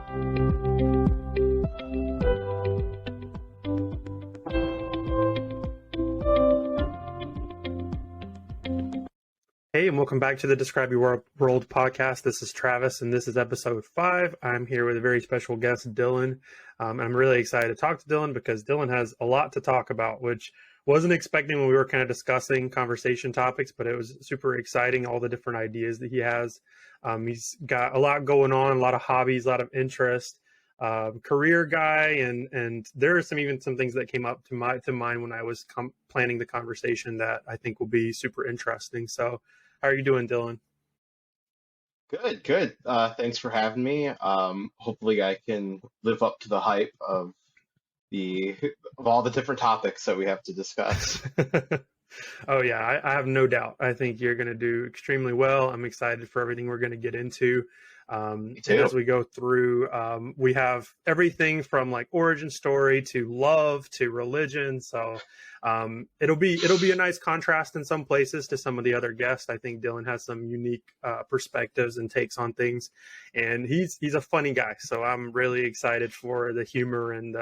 Hey, and welcome back to the Describe Your World podcast. This is Travis, and this is episode 5. I'm here with a very special guest, Dylan. I'm really excited to talk to Dylan because Dylan has a lot to talk about, which wasn't expecting when we were kind of discussing conversation topics, but it was super exciting, all the different ideas that he has. He's got a lot going on, a lot of hobbies, a lot of interest, career guy, and there are some things that came up to mind when I was planning the conversation that I think will be super interesting. So how are you doing, Dylan? Good. Thanks for having me. Hopefully I can live up to the hype the of all the different topics that we have to discuss. Oh yeah, I have no doubt. I think you're going to do extremely well. I'm excited for everything we're going to get into. Me And as too. we go through, we have everything from like origin story to love to religion. So it'll be a nice contrast in some places to some of the other guests. I think Dylan has some unique perspectives and takes on things, and he's a funny guy. So I'm really excited for the humor and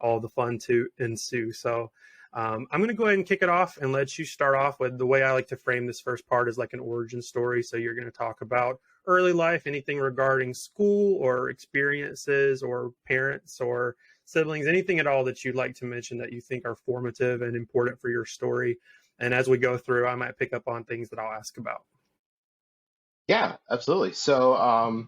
all the fun to ensue. So I'm going to go ahead and kick it off and let you start off with the way I like to frame this first part is like an origin story. So you're going to talk about early life, anything regarding school or experiences or parents or siblings, anything at all that you'd like to mention that you think are formative and important for your story. And as we go through, I might pick up on things that I'll ask about. Yeah, absolutely. So,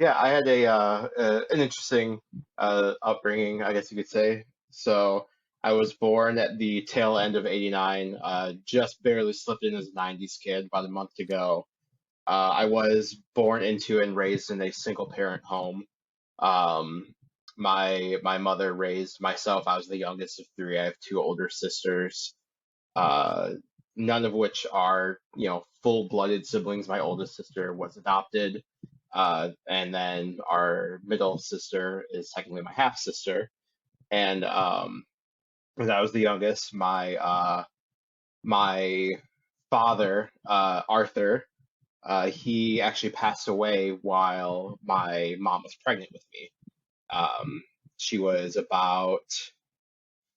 yeah, I had an interesting upbringing, I guess you could say. So, I was born at the tail end of '89, just barely slipped in as a '90s kid about a month ago. I was born into and raised in a single parent home. Um, my mother raised myself. I was the youngest of three. I have two older sisters, uh, none of which are, full-blooded siblings. My oldest sister was adopted, and then our middle sister is technically my half sister. And as I was the youngest, my father, Arthur, he actually passed away while my mom was pregnant with me. Um, she was about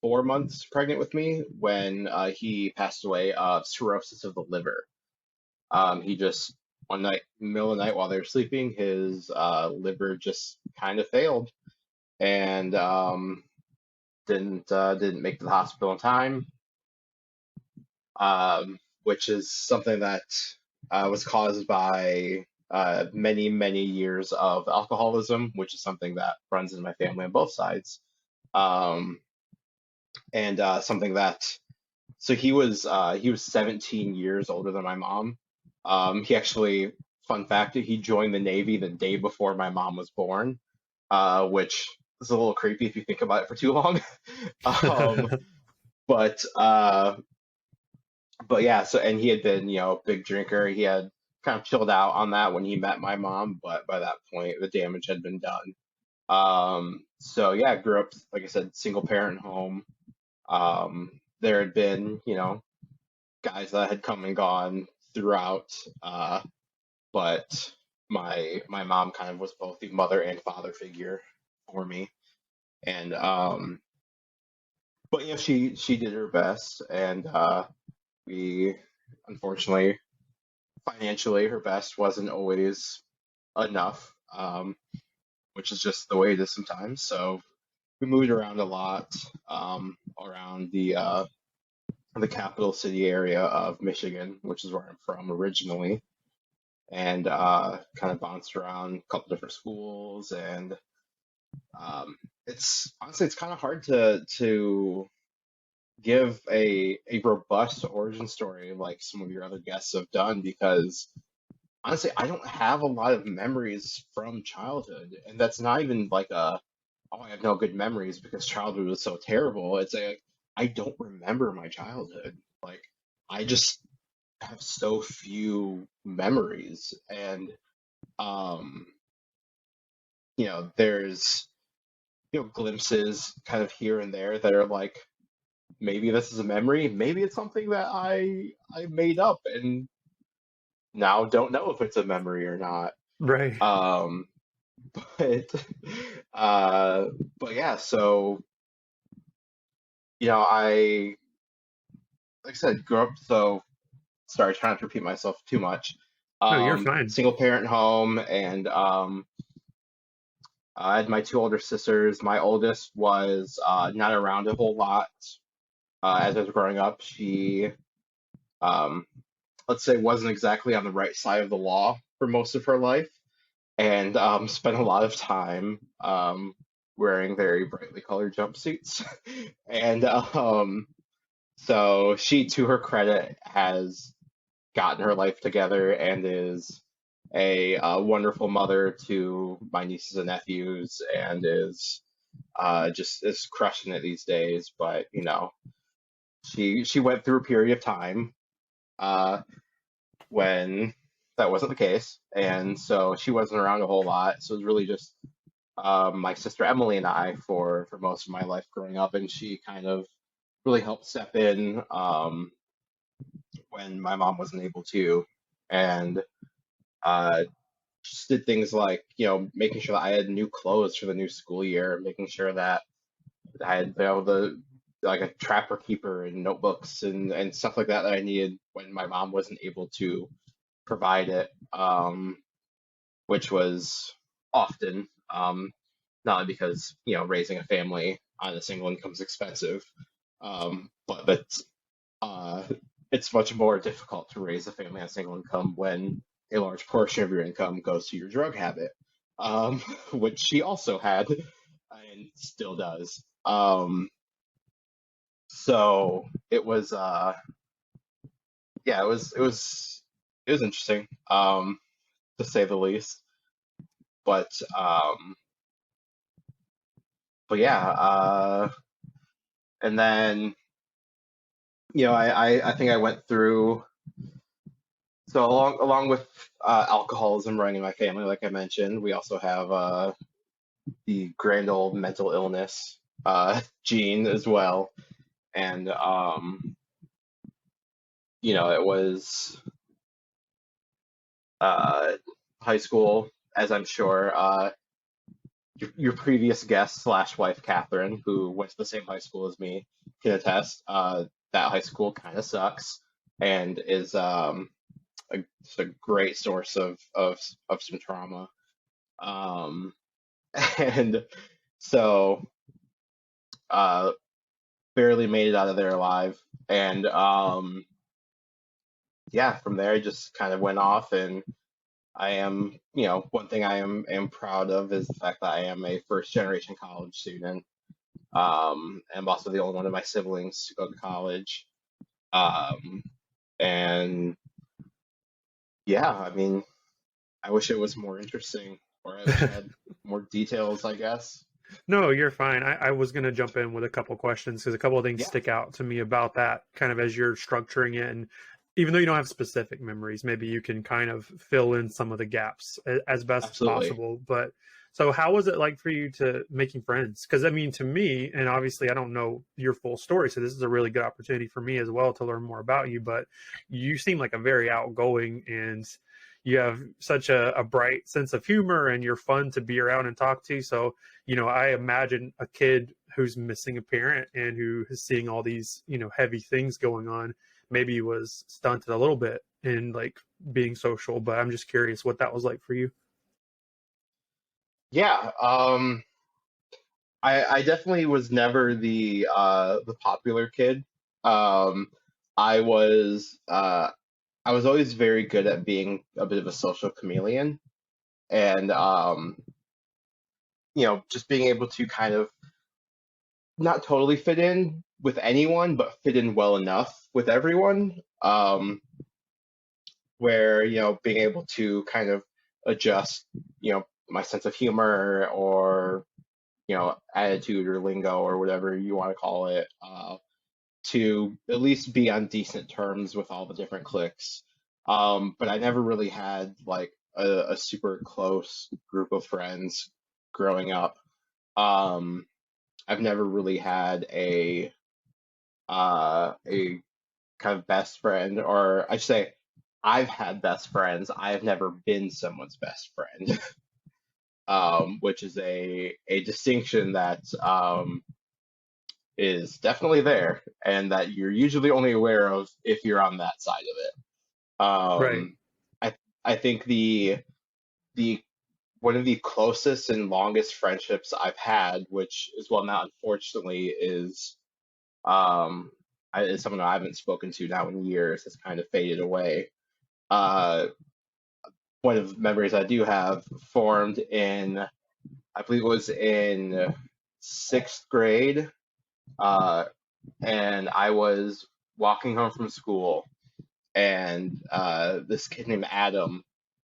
4 months pregnant with me when he passed away of cirrhosis of the liver. He just one night, middle of the night while they were sleeping, his liver just kind of failed and didn't make it to the hospital in time, which is something that was caused by many years of alcoholism, which is something that runs in my family on both sides. Um, and something that so he was 17 years older than my mom. He actually, fun fact, he joined the Navy the day before my mom was born, which is a little creepy if you think about it for too long. um, but uh, but yeah, so and he had been, a big drinker. He had kind of chilled out on that when he met my mom, but by that point the damage had been done. So yeah, I grew up, like I said, single parent home. There had been, guys that had come and gone throughout, but my mom kind of was both the mother and father figure for me. And but she did her best, and we unfortunately financially her best wasn't always enough, which is just the way it is sometimes. So we moved around a lot, around the capital city area of Michigan, which is where I'm from originally, and kind of bounced around a couple different schools. And it's honestly it's kind of hard to give a robust origin story like some of your other guests have done, because honestly I don't have a lot of memories from childhood, and that's not even like oh, I have no good memories because childhood was so terrible. It's like I don't remember my childhood. Like I just have so few memories, and um, there's glimpses kind of here and there that are like maybe this is a memory, maybe it's something that I made up and now don't know if it's a memory or not. Right. Um, But uh, but yeah, so I like I said, grew up. So sorry, trying not to repeat myself too much. No, you're fine. Single parent home, and I had my two older sisters. My oldest was not around a whole lot as I was growing up. She, um, let's say, wasn't exactly on the right side of the law for most of her life, and spent a lot of time wearing very brightly colored jumpsuits. And so she, to her credit, has gotten her life together and is a wonderful mother to my nieces and nephews, and is just is crushing it these days. But she went through a period of time uh, when that wasn't the case, and so she wasn't around a whole lot. So it was really just my sister Emily and I for most of my life growing up, and she kind of really helped step in when my mom wasn't able to, and uh, just did things like making sure that I had new clothes for the new school year, making sure that I had the like a trapper keeper and notebooks and stuff like that that I needed when my mom wasn't able to provide it, which was often, not only because raising a family on a single income is expensive, but uh, it's much more difficult to raise a family on a single income when a large portion of your income goes to your drug habit, which she also had and still does. So it was, yeah, it was interesting, to say the least. But um, but yeah, and then I think I went through. So along with alcoholism running in my family, like I mentioned, we also have the grand old mental illness gene as well. And it was uh, high school, as I'm sure your previous guest slash wife Catherine, who went to the same high school as me, can attest. That high school kind of sucks and is just a great source of some trauma. Um, and so uh, barely made it out of there alive. And yeah, from there I just kind of went off, and I am, one thing I am proud of is the fact that I am a first generation college student. I'm also the only one of my siblings to go to college. Um, and yeah, I mean, I wish it was more interesting, or I wish I had more details, I guess. No, you're fine. I was going to jump in with a couple questions because a couple of things Yeah, stick out to me about that kind of as you're structuring it. And even though you don't have specific memories, maybe you can kind of fill in some of the gaps as best as absolutely. possible. But so, how was it like for you to making friends? Because I mean, to me, and obviously, I don't know your full story, so this is a really good opportunity for me as well to learn more about you. But you seem like a very outgoing and you have such a bright sense of humor and you're fun to be around and talk to. So I imagine a kid who's missing a parent and who is seeing all these, heavy things going on, maybe was stunted a little bit in like being social, but I'm just curious what that was like for you. Yeah, I definitely was never the popular kid. Um, I was I was always very good at being a bit of a social chameleon, and just being able to kind of not totally fit in with anyone, but fit in well enough with everyone. Where being able to kind of adjust, my sense of humor or attitude or lingo or whatever you want to call it, to at least be on decent terms with all the different cliques. But I never really had like a super close group of friends growing up. Um, I've never really had a kind of best friend, or I should say, I've had best friends. I have never been someone's best friend. which is a distinction that is definitely there, and that you're usually only aware of if you're on that side of it. Right. I I think the one of the closest and longest friendships I've had, which is well now unfortunately um is someone I haven't spoken to now in years, has kind of faded away. Uh, one of the memories I do have formed in, I believe it was in sixth grade, uh, and I was walking home from school, and this kid named Adam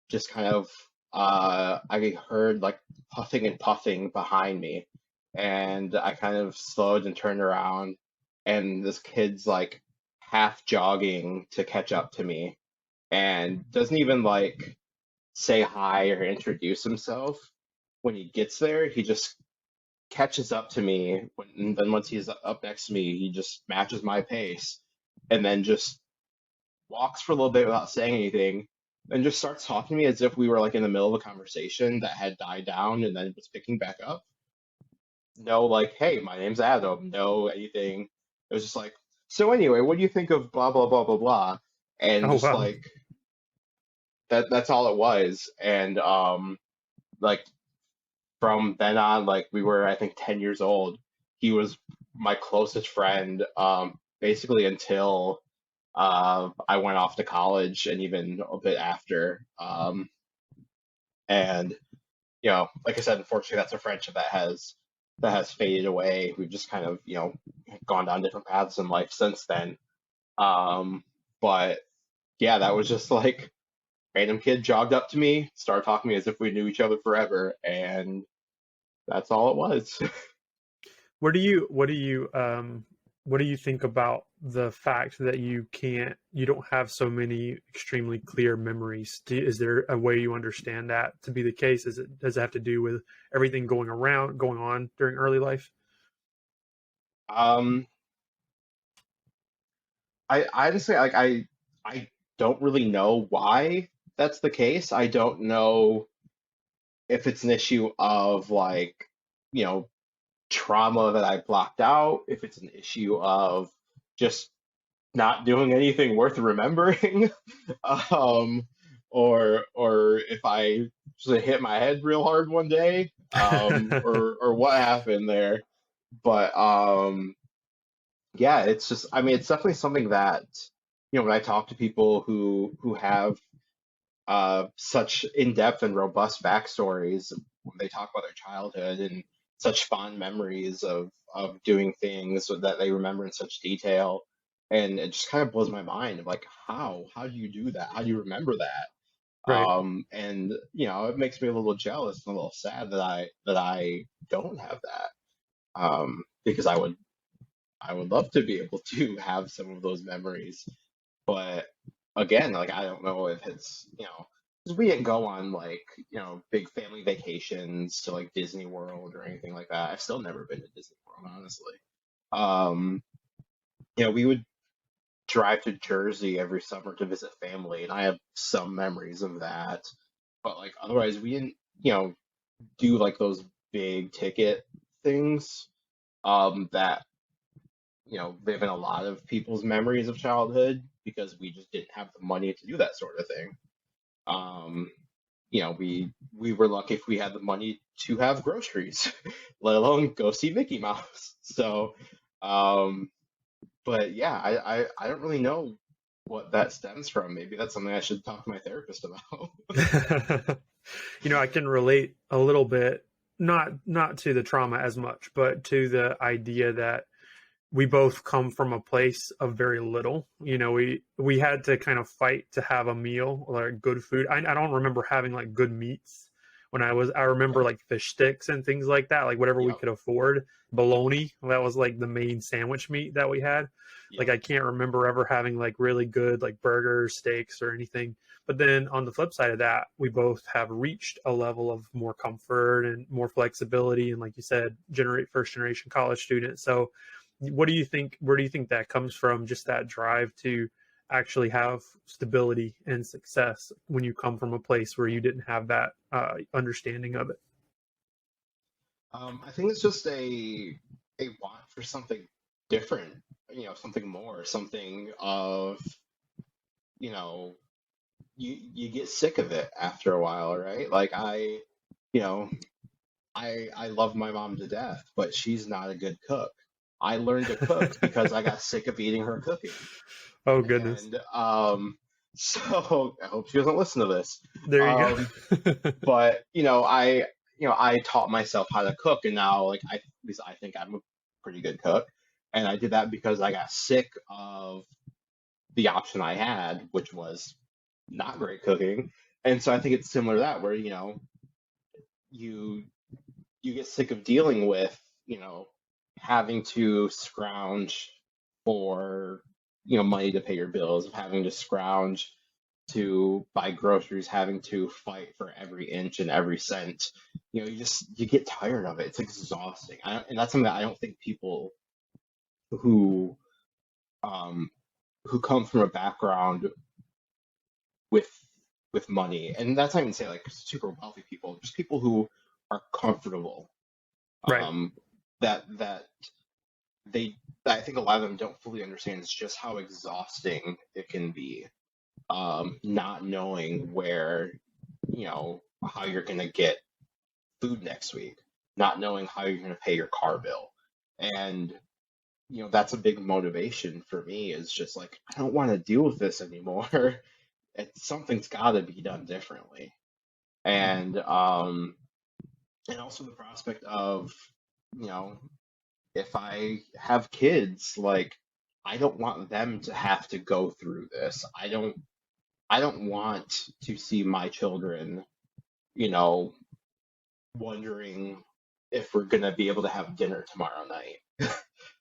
just kind of, I heard like puffing and puffing behind me, and I kind of slowed and turned around, and this kid's like half jogging to catch up to me, and doesn't even like say hi or introduce himself. When he gets there, he just catches up to me. And then once he's up next to me, he just matches my pace, and then just walks for a little bit without saying anything, and just starts talking to me as if we were like in the middle of a conversation that had died down and then was picking back up. No, like, hey, my name's Adam. No, anything. It was just like, so anyway, what do you think of blah blah blah blah blah? And Oh just wow. like that's all it was. And like from then on, like we were, I think, 10 years old. He was my closest friend, basically until I went off to college and even a bit after. And like I said, unfortunately, that's a friendship that has faded away. We've just kind of, gone down different paths in life since then. But yeah, that was just like random kid jogged up to me, started talking to me as if we knew each other forever, and that's all it was. What do you think about the fact that you don't have so many extremely clear memories? Is there a way you understand that to be the case? Does it have to do with everything going on during early life? um, I honestly like I don't really know why that's the case. I don't know if it's an issue of like, you know, trauma that I blocked out, if it's an issue of just not doing anything worth remembering, um, or if I just hit my head real hard one day, or what happened there. But yeah, it's just, I mean, it's definitely something that, when I talk to people who have such in-depth and robust backstories when they talk about their childhood and such fond memories of doing things that they remember in such detail, and it just kind of blows my mind of like how do you do that? How do you remember that? Right. And it makes me a little jealous and a little sad that I don't have that, because I would love to be able to have some of those memories. But again, like I don't know if it's, 'cause we didn't go on like, big family vacations to like Disney World or anything like that. I've still never been to Disney World, honestly. Um, we would drive to Jersey every summer to visit family, and I have some memories of that. But like otherwise, we didn't, do like those big ticket things, that live in a lot of people's memories of childhood because we just didn't have the money to do that sort of thing. Um, we were lucky if we had the money to have groceries, let alone go see Mickey Mouse. So, um, but yeah, I don't really know what that stems from. Maybe that's something I should talk to my therapist about. I can relate a little bit, not to the trauma as much, but to the idea that we both come from a place of very little. We had to kind of fight to have a meal or good food. I don't remember having like good meats when I remember Yep, like fish sticks and things like that, like whatever we yep, could afford. Bologna, that was like the main sandwich meat that we had. Like yep. I can't remember ever having like really good like burgers, steaks, or anything. But then on the flip side of that, we both have reached a level of more comfort and more flexibility, and like you said, generate first generation college students. So what do you think, where do you think that comes from, just that drive to actually have stability and success when you come from a place where you didn't have that understanding of it? I think it's just a want for something different, something more, something of, you know, you get sick of it after a while, right? Like you know, I love my mom to death, but she's not a good cook. I learned to cook because I got sick of eating her cooking. Oh goodness. And so I hope she doesn't listen to this. There you Um, go. but I taught myself how to cook, and now like at least I think I'm a pretty good cook. And I did that because I got sick of the option I had, which was not great cooking. And so I think it's similar to that, where you you get sick of dealing with having to scrounge for money to pay your bills, of having to scrounge to buy groceries, having to fight for every inch and every cent. You get tired of it. It's exhausting. And that's something that I don't think people who um, who come from a background with money, and that's not even say like super wealthy people, just people who are comfortable. Right. Um, that they I think a lot of them don't fully understand is just how exhausting it can be. Not knowing where, how you're gonna get food next week, not knowing how you're gonna pay your car bill. And that's a big motivation for me, is just like I don't want to deal with this anymore. Something's got to be done differently. And also the prospect of, you know, if I have kids, like I don't want them to have to go through this. I don't want to see my children, you know, wondering if we're gonna be able to have dinner tomorrow night.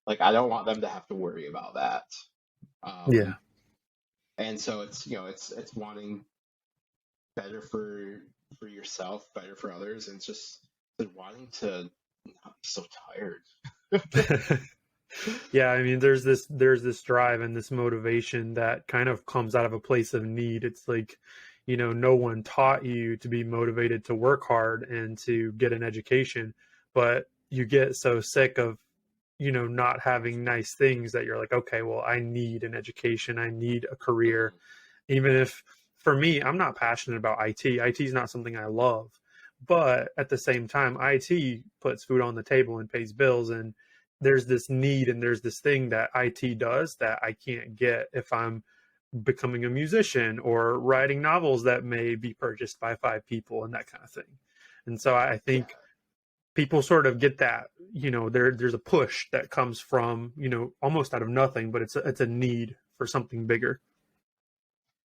Like I don't want them to have to worry about that. Yeah. Um, and so it's wanting better for yourself, better for others, and it's just wanting to not be so tired. Yeah, I mean, there's this drive and this motivation that kind of comes out of a place of need. It's like, no one taught you to be motivated to work hard and to get an education, but you get so sick of, not having nice things that you're like, okay, well, I need an education, I need a career. Mhm. Even if for me, I'm not passionate about IT. IT is not something I love, but at the same time, IT puts food on the table and pays bills, and there's this need and there's this thing that IT does that I can't get if I'm becoming a musician or writing novels that may be purchased by five people and that kind of thing. And so I Yeah, think people sort of get that, there's a push that comes from, almost out of nothing, but it's a need for something bigger.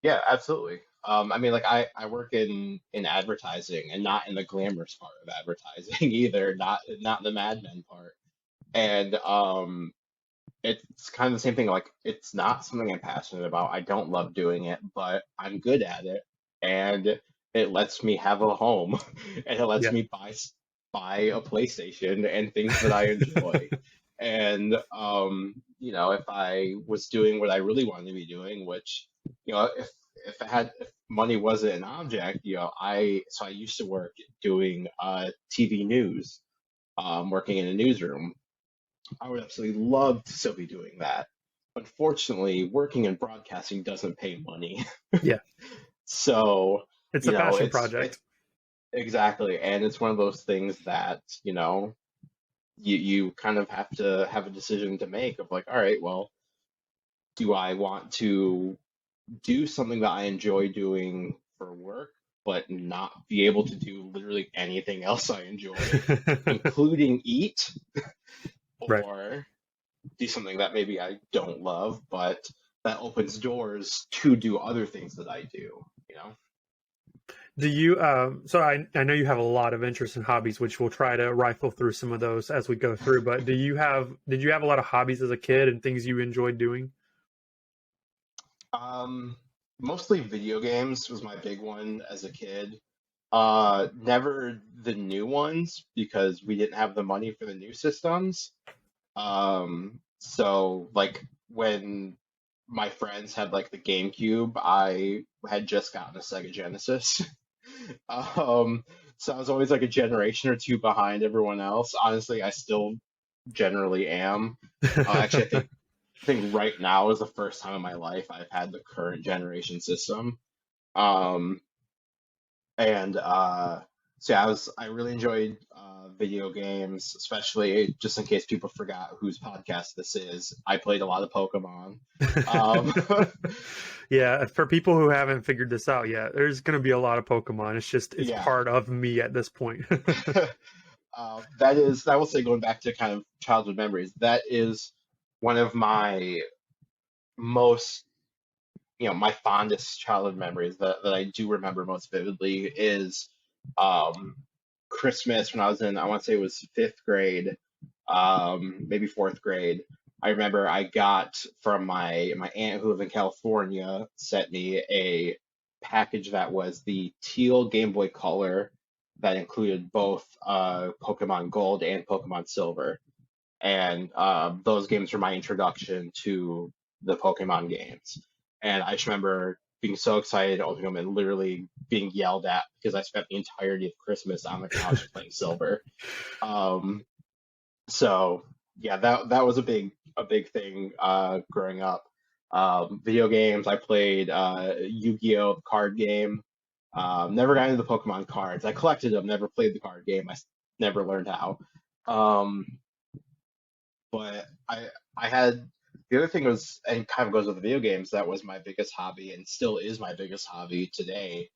yeah, absolutely. I mean, like I work in advertising, and not in the glamorous part of advertising either, not the Mad Men part. And it's kind of the same thing. Like it's not something I'm passionate about. I don't love doing it, but I'm good at it, and it lets me have a home, and it lets Yeah. me buy a PlayStation and things that I enjoy. And if I was doing what I really wanted to be doing, which if money wasn't an object, I used to work doing TV news, working in a newsroom. I would absolutely love to still be doing that. Unfortunately, working in broadcasting doesn't pay money. Yeah. So, It's a passion it's project. exactly, and it's one of those things that, you kind of have to have a decision to make of like, all right, well, do I want to do something that I enjoy doing for work, but not be able to do literally anything else I enjoy, including eat, Right. or do something that maybe I don't love, but that opens doors to do other things that I do. Do you, so I know you have a lot of interests and hobbies, which we'll try to rifle through some of those as we go through, but did you have a lot of hobbies as a kid and things you enjoyed doing? Um, Mostly video games was my big one as a kid. Never the new ones because we didn't have the money for the new systems. So like when my friends had like the GameCube, I had just gotten a Sega Genesis. Um, So I was always like a generation or two behind everyone else. Honestly, I still generally am. Actually, I think right now is the first time in my life I've had the current generation system. Um, and so yeah, I really enjoyed video games, especially just in case people forgot whose podcast this is. I played a lot of Pokemon. Um, Yeah, for people who haven't figured this out yet, there's going to be a lot of Pokemon. It's yeah, part of me at this point. that is, I will say, going back to kind of childhood memories, that is one of my most, my fondest childhood memories that I do remember most vividly is um, Christmas when I was in, I want to say it was fifth grade, maybe fourth grade. I remember I got from my aunt who lived in California sent me a package that was the teal Game Boy Color that included both Pokemon Gold and Pokemon Silver, and those games were my introduction to the Pokemon games. And I just remember being so excited to open them and literally being yelled at because I spent the entirety of Christmas on the couch playing Silver. Um, so yeah, that was a big thing growing up. Video games, I played Yu-Gi-Oh! Card game. Never got into the Pokemon cards. I collected them, never played the card game. Never learned how. Um, but I had the other thing was, and kind of goes with the video games, that was my biggest hobby and still is my biggest hobby today,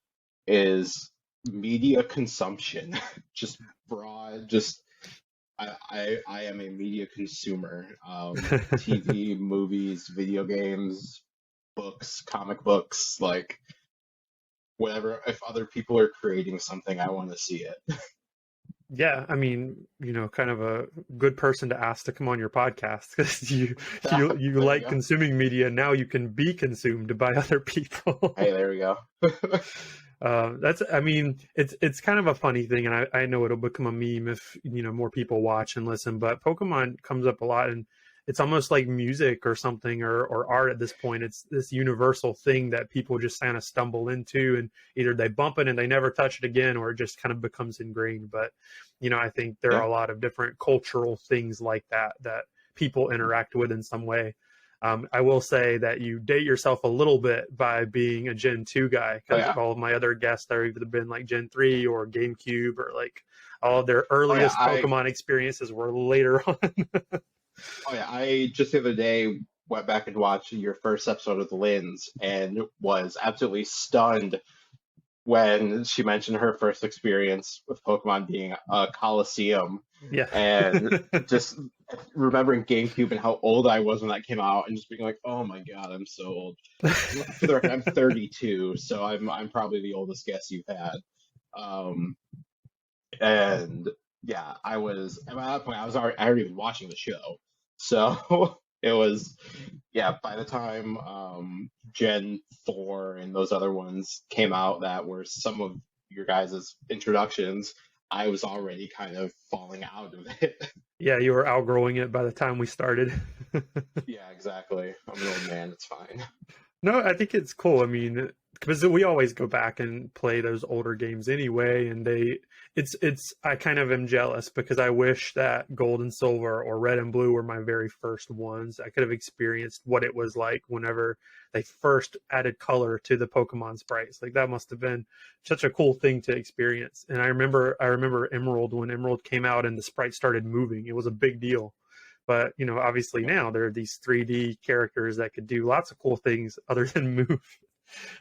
is media consumption. Just broad, just I am a media consumer. TV, movies, video games, books, comic books, like whatever. If other people are creating something, I want to see it. Yeah, I mean, kind of a good person to ask to come on your podcast because you There you like go. consuming media. Now you can be consumed by other Hey, people. there we go. I mean, it's kind of a funny thing, and I know it'll become a meme if more people watch and listen. But Pokemon comes up a lot, and it's almost like music or something, or art at this point. It's this universal thing that people just kind of stumble into, and either they bump it and they never touch it again, or it just kind of becomes ingrained. But I think there are Yeah. a lot of different cultural things like that people interact with in some way. I will say that you date yourself a little bit by being a Gen 2 guy Oh because yeah. all of my other guests are either been like Gen 3 or GameCube or like all of their Oh yeah. earliest Pokemon experiences were later on. Oh yeah. I just the other day went back and watched your first episode of the Lins and was absolutely stunned when she mentioned her first experience with Pokemon being a Coliseum, Yeah. and just remembering GameCube and how old I was when that came out, and just being like, "Oh my God, I'm so old." For the record, I'm 32, so I'm probably the oldest guest you've had. Um, and yeah, I was at that point. I already was watching the show, so it was, yeah. By the time Gen 4 and those other ones came out, that were some of your guys' introductions, I was already kind of falling out of it. Yeah, you were outgrowing it by the time we started. Yeah, exactly. I'm an old man. It's fine. No, I think it's cool. I mean, because we always go back and play those older games anyway, and I kind of am jealous because I wish that Gold and Silver or Red and Blue were my very first ones. I could have experienced what it was like whenever they first added color to the Pokemon sprites. Like that must have been such a cool thing to experience. And I remember Emerald when Emerald came out and the sprites started moving. It was a big deal. But obviously Yeah. now there are these 3D characters that could do lots of cool things other than move.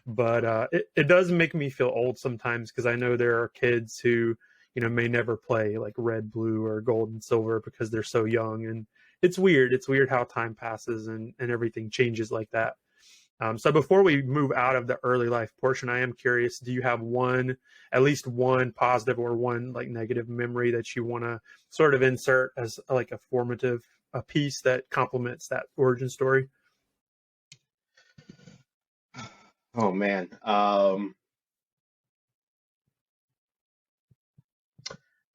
But it does make me feel old sometimes because I know there are kids who may never play like red, blue, or gold and silver because they're so young, and it's weird. It's weird how time passes and everything changes like that. So before we move out of the early life portion, I am curious, do you have at least one positive or one like negative memory that you want to sort of insert as like a formative a piece that complements that origin story? Oh man. I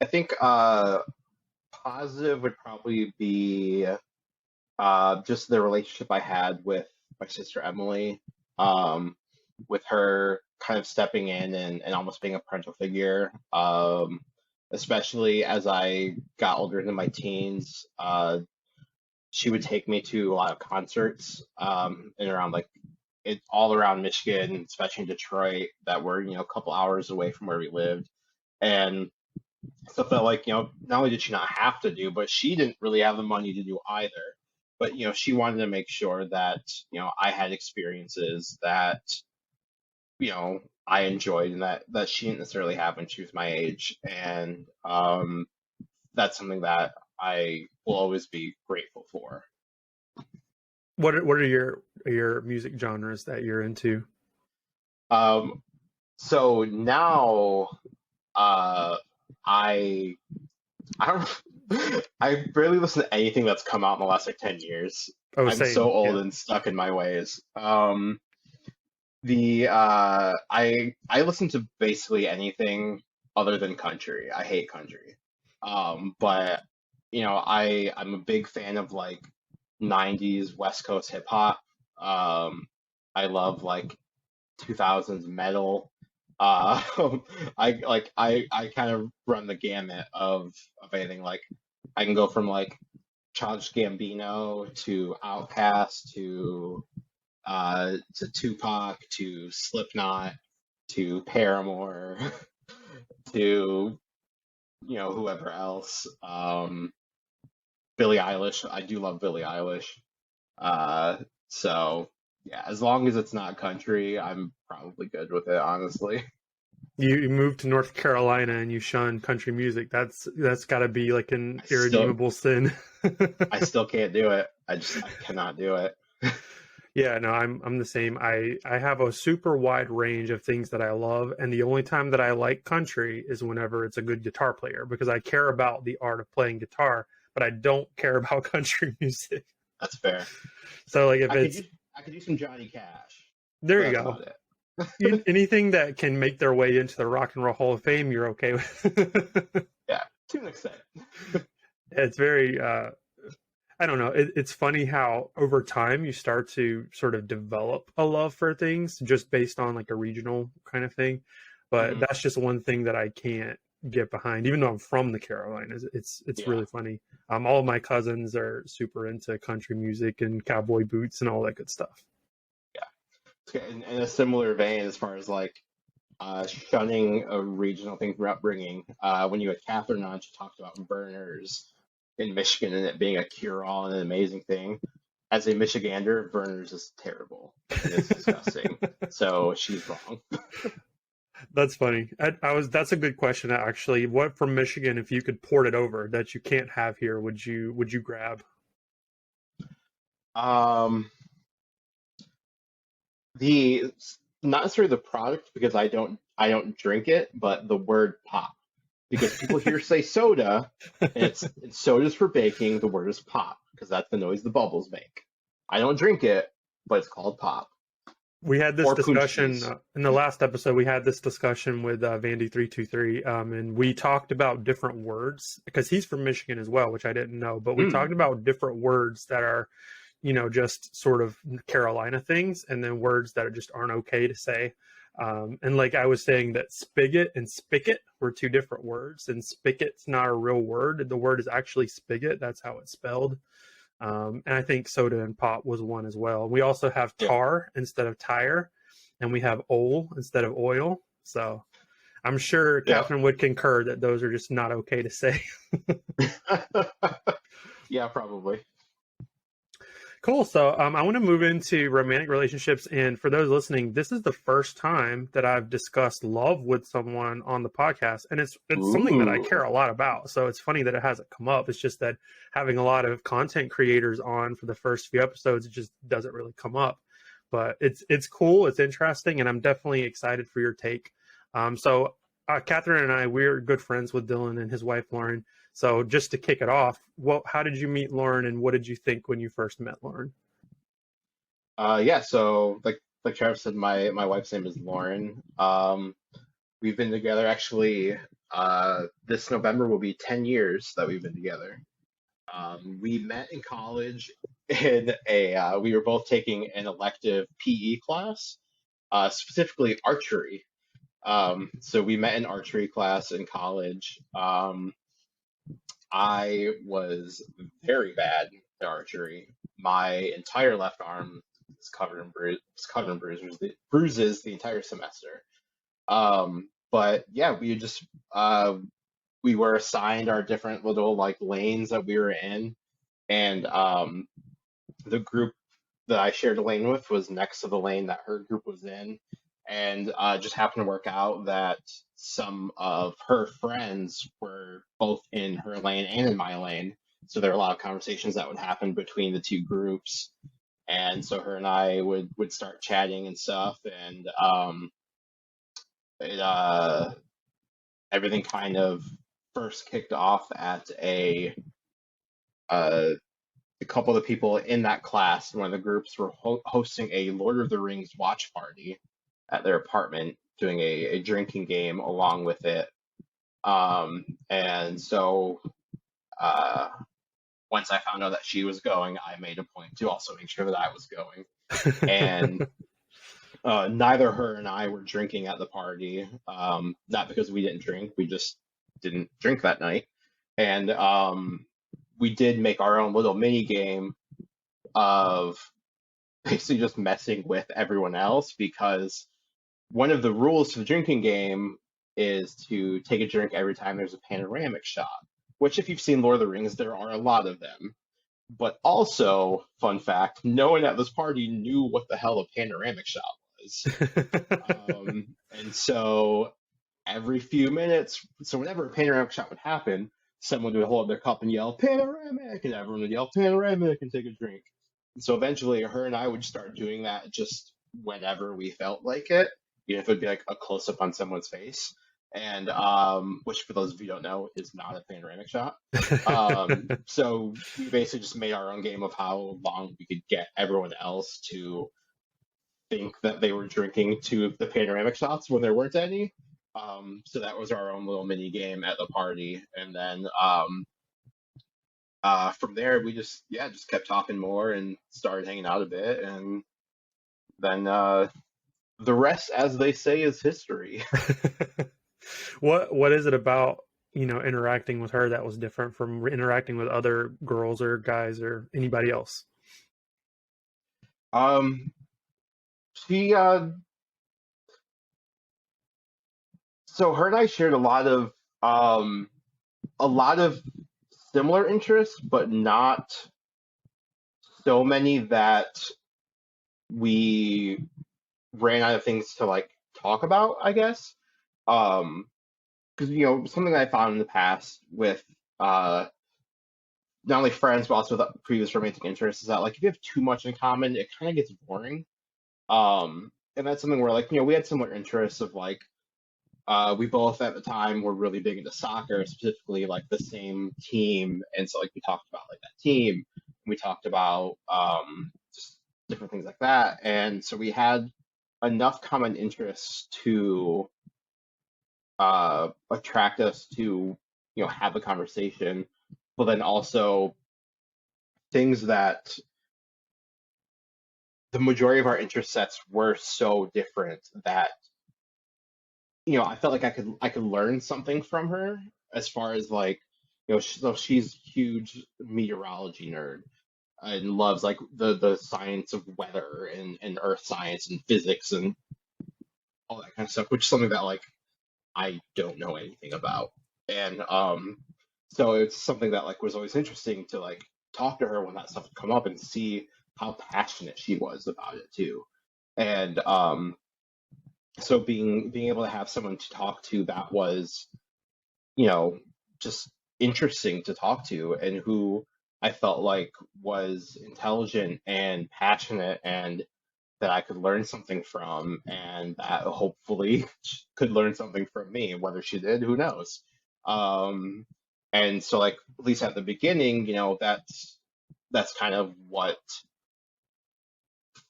think positive would probably be just the relationship I had with my sister Emily. Um, with her. kind of stepping in and almost being a parental figure. Especially as I got older into my teens, she would take me to a lot of concerts and around like it all around Michigan, especially in Detroit, that were a couple hours away from where we lived, and so I felt like not only did she not have to do, but she didn't really have the money to do either. But she wanted to make sure that I had experiences that I enjoyed and that she didn't necessarily have when she was my age, and that's something that I will always be grateful for. What are your music genres that you're into? So now, I I don't I barely listen to anything that's come out in the last like 10 years. Oh, I'm so same. old Yeah. and stuck in my ways. I listen to basically anything other than country. I hate country. But I'm a big fan of like 90s West Coast hip hop. I love like 2000s metal. Uh, I kind of run the gamut of anything. Like I can go from like Childish Gambino to Outkast to Tupac to Slipknot to Paramore to whoever else. Billie Eilish. I do love Billie Eilish. Uh, so yeah, as long as it's not country, I'm probably good with it, honestly. You moved to North Carolina and you shun country music. That's got to be like an I still irredeemable sin. I still can't do it. I cannot do it. Yeah, no, I'm the same. I have a super wide range of things that I love, and the only time that I like country is whenever it's a good guitar player because I care about the art of playing guitar, but I don't care about country music. That's fair. So like if I could it's use I could use some Johnny Cash, there but you that's go. about it. Anything that can make their way into the Rock and Roll Hall of Fame, you're okay with. Yeah, to an extent. It's very I don't know. It's funny how over time you start to sort of develop a love for things just based on like a regional kind of thing. But Hmm. that's just one thing that I can't get behind, even though I'm from the Carolinas. It's Yeah, really funny. All of my cousins are super into country music and cowboy boots and all that good stuff. yeah. Okay, in a similar vein, as far as like shunning a regional thing for upbringing, when you had Catherine on, she talked about burners in Michigan and it being a cure-all and an amazing thing. As a Michigander, burners is terrible and it's disgusting. So she's wrong. That's funny. That's a good question actually. What from Michigan, if you could port it over that you can't have here, would you grab? Um, the Not necessarily the product because I don't drink it, but the word pop. Because people here say soda, and it's soda's for baking. The word is pop because that's the noise the bubbles make. I don't drink it, but it's called pop We had this or punch discussion cheese. in the last episode. We had this discussion with Vandy323, and we talked about different words because he's from Michigan as well, which I didn't know. But we Mm, talked about different words that are, just sort of Carolina things, and then words that just aren't okay to say. And like I was saying, that spigot and spigot were two different words, and spigot's not a real word. The word is actually spigot. That's how it's spelled. And I think soda and pop was one as well. We also have yeah, tar instead of tire, and we have oil instead of oil. So I'm sure yeah, Catherine would concur that those are just not okay to say. yeah, probably. Cool. So I want to move into romantic relationships. And for those listening, this is the first time that I've discussed love with someone on the podcast. And it's something that I care Ooh, a lot about. So it's funny that it hasn't come up. It's just that having a lot of content creators on for the first few episodes, it just doesn't really come up. But it's cool. It's interesting. And I'm definitely excited for your take. Catherine and I, we're good friends with Dylan and his wife, Lauren. So just to kick it off, how did you meet Lauren and what did you think when you first met Lauren? yeah. So like Travis said, my wife's name is Lauren. We've been together actually. This November will be 10 years that we've been together. We met in college in we were both taking an elective PE class. specifically archery. So we met in archery class in college. I was very bad at archery. My entire left arm was covered in bruises the entire semester. But yeah, we were assigned our different little like lanes that we were in, and the group that I shared a lane with was next to the lane that her group was in, and just happened to work out that some of her friends were both in her lane and in my lane. So there were a lot of conversations that would happen between the two groups, and so her and I would start chatting and stuff, and it, everything kind of first kicked off at uh, a couple of the people in that class, one of the groups, were hosting a Lord of the Rings watch party at their apartment, doing a drinking game along with it. And so uh, once I found out that she was going, I made a point to also make sure that I was going. And neither her and I were drinking at the party, not because we didn't drink, we just didn't drink that night. And we did make our own little mini game of basically just messing with everyone else, because one of the rules to the drinking game is to take a drink every time there's a panoramic shot, which, if you've seen Lord of the Rings, there are a lot of them. But also, fun fact, no one at this party knew what the hell a panoramic shot was. And so every few minutes, so whenever a panoramic shot would happen, someone would hold up their cup and yell panoramic, and everyone would yell panoramic and take a drink. And so eventually her and I would start doing that just whenever we felt like it, even if it would be like a close up on someone's face. And which, for those of you who don't know, is not a panoramic shot. So we basically just made our own game of how long we could get everyone else to think that they were drinking two of the panoramic shots when there weren't any. So that was our own little mini game at the party, and then from there we just kept talking more and started hanging out a bit, and then the rest, as they say, is history. What is it about, interacting with her that was different from interacting with other girls or guys or anybody else? She so her and I shared a lot of similar interests, but not so many that we ran out of things to like talk about, I guess. Because something that I found in the past with not only friends but also with previous romantic interests is that, like, if you have too much in common, it kind of gets boring. And that's something where, like, we had similar interests of like we both at the time were really big into soccer, specifically like the same team, and so like we talked about like that team. We talked about just different things like that, and so we had enough common interests to attract us to have a conversation, but then also things that the majority of our interest sets were so different that I felt like I could learn something from her, as far as like so she's a huge meteorology nerd and loves like the science of weather and earth science and physics and all that kind of stuff, which is something that like I don't know anything about. And so it's something that like was always interesting to like talk to her when that stuff would come up and see how passionate she was about it too. And so being able to have someone to talk to that was, just interesting to talk to, and who I felt like was intelligent and passionate, and that I could learn something from, and that hopefully could learn something from me. Whether she did, who knows? Um, and so, like, at least at the beginning, that's kind of what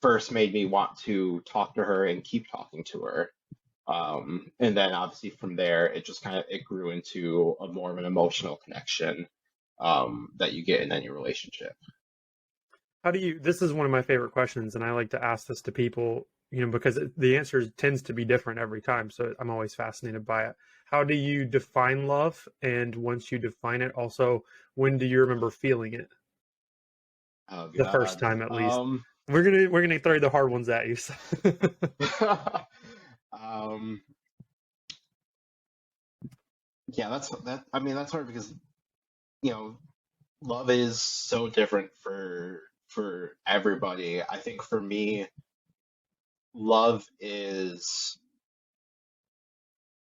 first made me want to talk to her and keep talking to her. And then obviously from there, it just kind of it grew into a more of an emotional connection that you get in any relationship. This is one of my favorite questions, and I like to ask this to people. because the answer tends to be different every time. So I'm always fascinated by it. How do you define love? And once you define it, also, when do you remember feeling it? Oh The first God. time, at least. We're gonna throw the hard ones at you. So. um, yeah, that. I mean, that's hard because you know, love is so different for everybody. I think for me, love is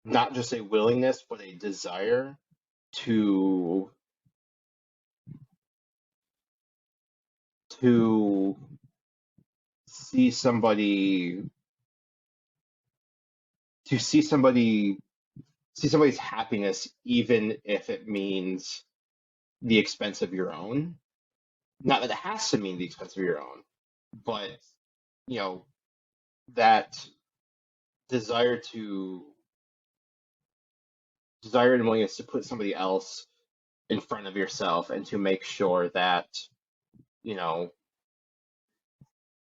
not just a willingness, but a desire to to see somebody to see somebody's happiness, even if it means the expense of your own. Not that it has to mean the expense of your own, but you know that desire to desire and willingness to put somebody else in front of yourself and to make sure that you know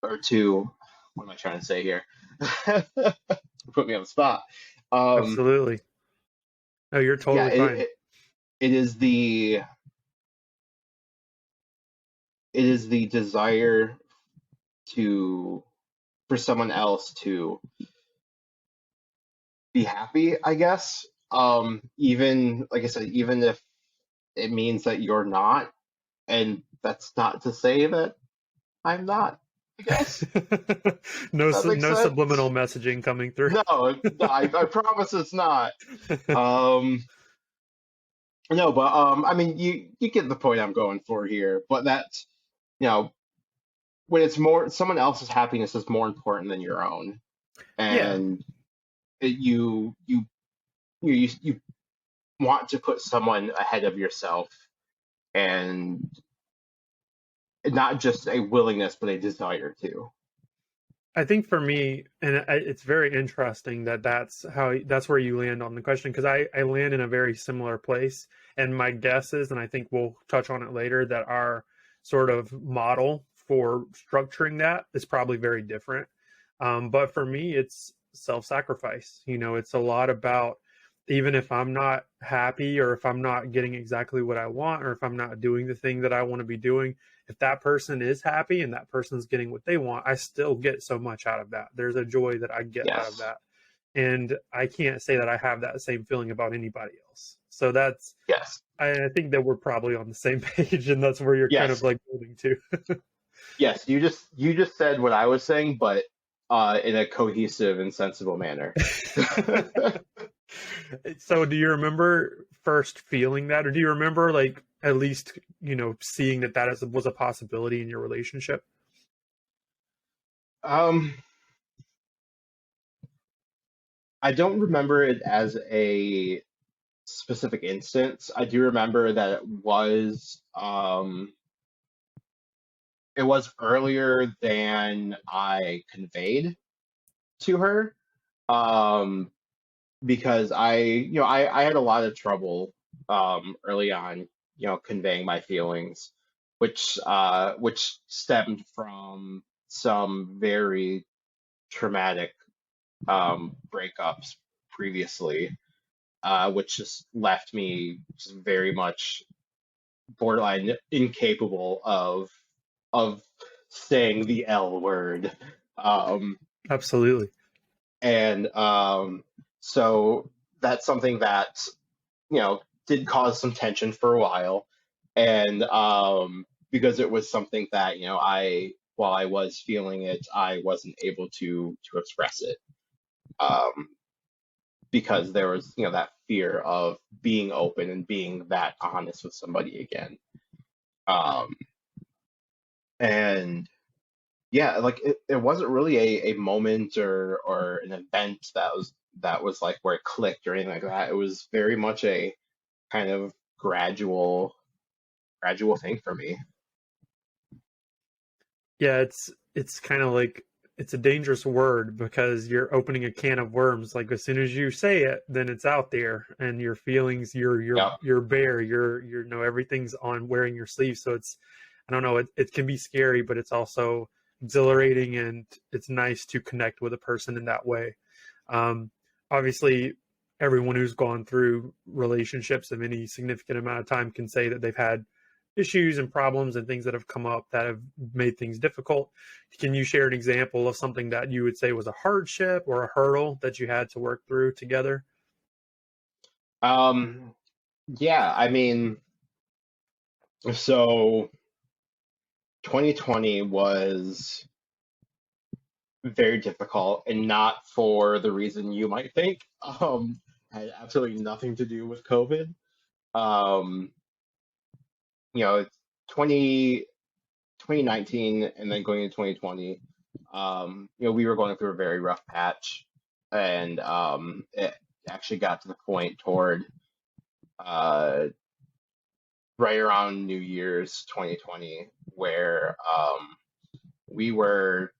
or to what am I trying to say here? Put me on the spot. Um, Absolutely. Oh, you're yeah, totally fine. it is the desire to for someone else to be happy, I guess. Even like I said, even if it means that you're not, and that's not to say that I'm not, I guess. No, That makes no sense. subliminal messaging coming through. No, no, I promise it's not. Um, no, but I mean, you get the point I'm going for here. But that's you know, when it's more someone else's happiness is more important than your own, Yeah, and you want to put someone ahead of yourself, and not just a willingness, but a desire to. I think for me, and it's very interesting that that's where you land on the question, because I land in a very similar place, and my guess is, and I think we'll touch on it later, that our sort of model for structuring that is probably very different. But for me, it's self-sacrifice. It's a lot about, even if I'm not happy, or if I'm not getting exactly what I want, or if I'm not doing the thing that I want to be doing, if that person is happy and that person's getting what they want, I still get so much out of that. There's a joy that I get out of Yes, that. And I can't say that I have that same feeling about anybody else. So that's, yes, I think that we're probably on the same page, and that's where you're kind of yes, like building to. yes. You just said what I was saying, but in a cohesive and sensible manner. So do you remember first feeling that, or do you remember, like, at least, seeing that was a possibility in your relationship? um, I don't remember it as a specific instance. I do remember that it was earlier than I conveyed to her. Um, because I had a lot of trouble early on, conveying my feelings, which stemmed from some very traumatic breakups previously, which just left me just very much borderline incapable of saying the L word. Um, Absolutely. and so that's something that did cause some tension for a while, and because it was something that while I was feeling it, I wasn't able to express it, um, because there was that fear of being open and being that honest with somebody again, um, and yeah, like it wasn't really a moment or an event that was like where it clicked or anything like that. It was very much a kind of gradual thing for me. Yeah, it's kind of like, it's a dangerous word, because you're opening a can of worms. Like, as soon as you say it, then it's out there, and your feelings, Yeah, you're bare. Everything's on wearing your sleeve. So it's, I don't know, it can be scary, but it's also exhilarating, and it's nice to connect with a person in that way. Um, Obviously, everyone who's gone through relationships of any significant amount of time can say that they've had issues and problems and things that have come up that have made things difficult. Can you share an example of something that you would say was a hardship or a hurdle that you had to work through together? Um, yeah, I mean, so 2020 was very difficult, and not for the reason you might think. Had absolutely nothing to do with COVID. Um, it's 2019 and then going into 2020, we were going through a very rough patch, and it actually got to the point toward uh, right around New Year's 2020 where we were,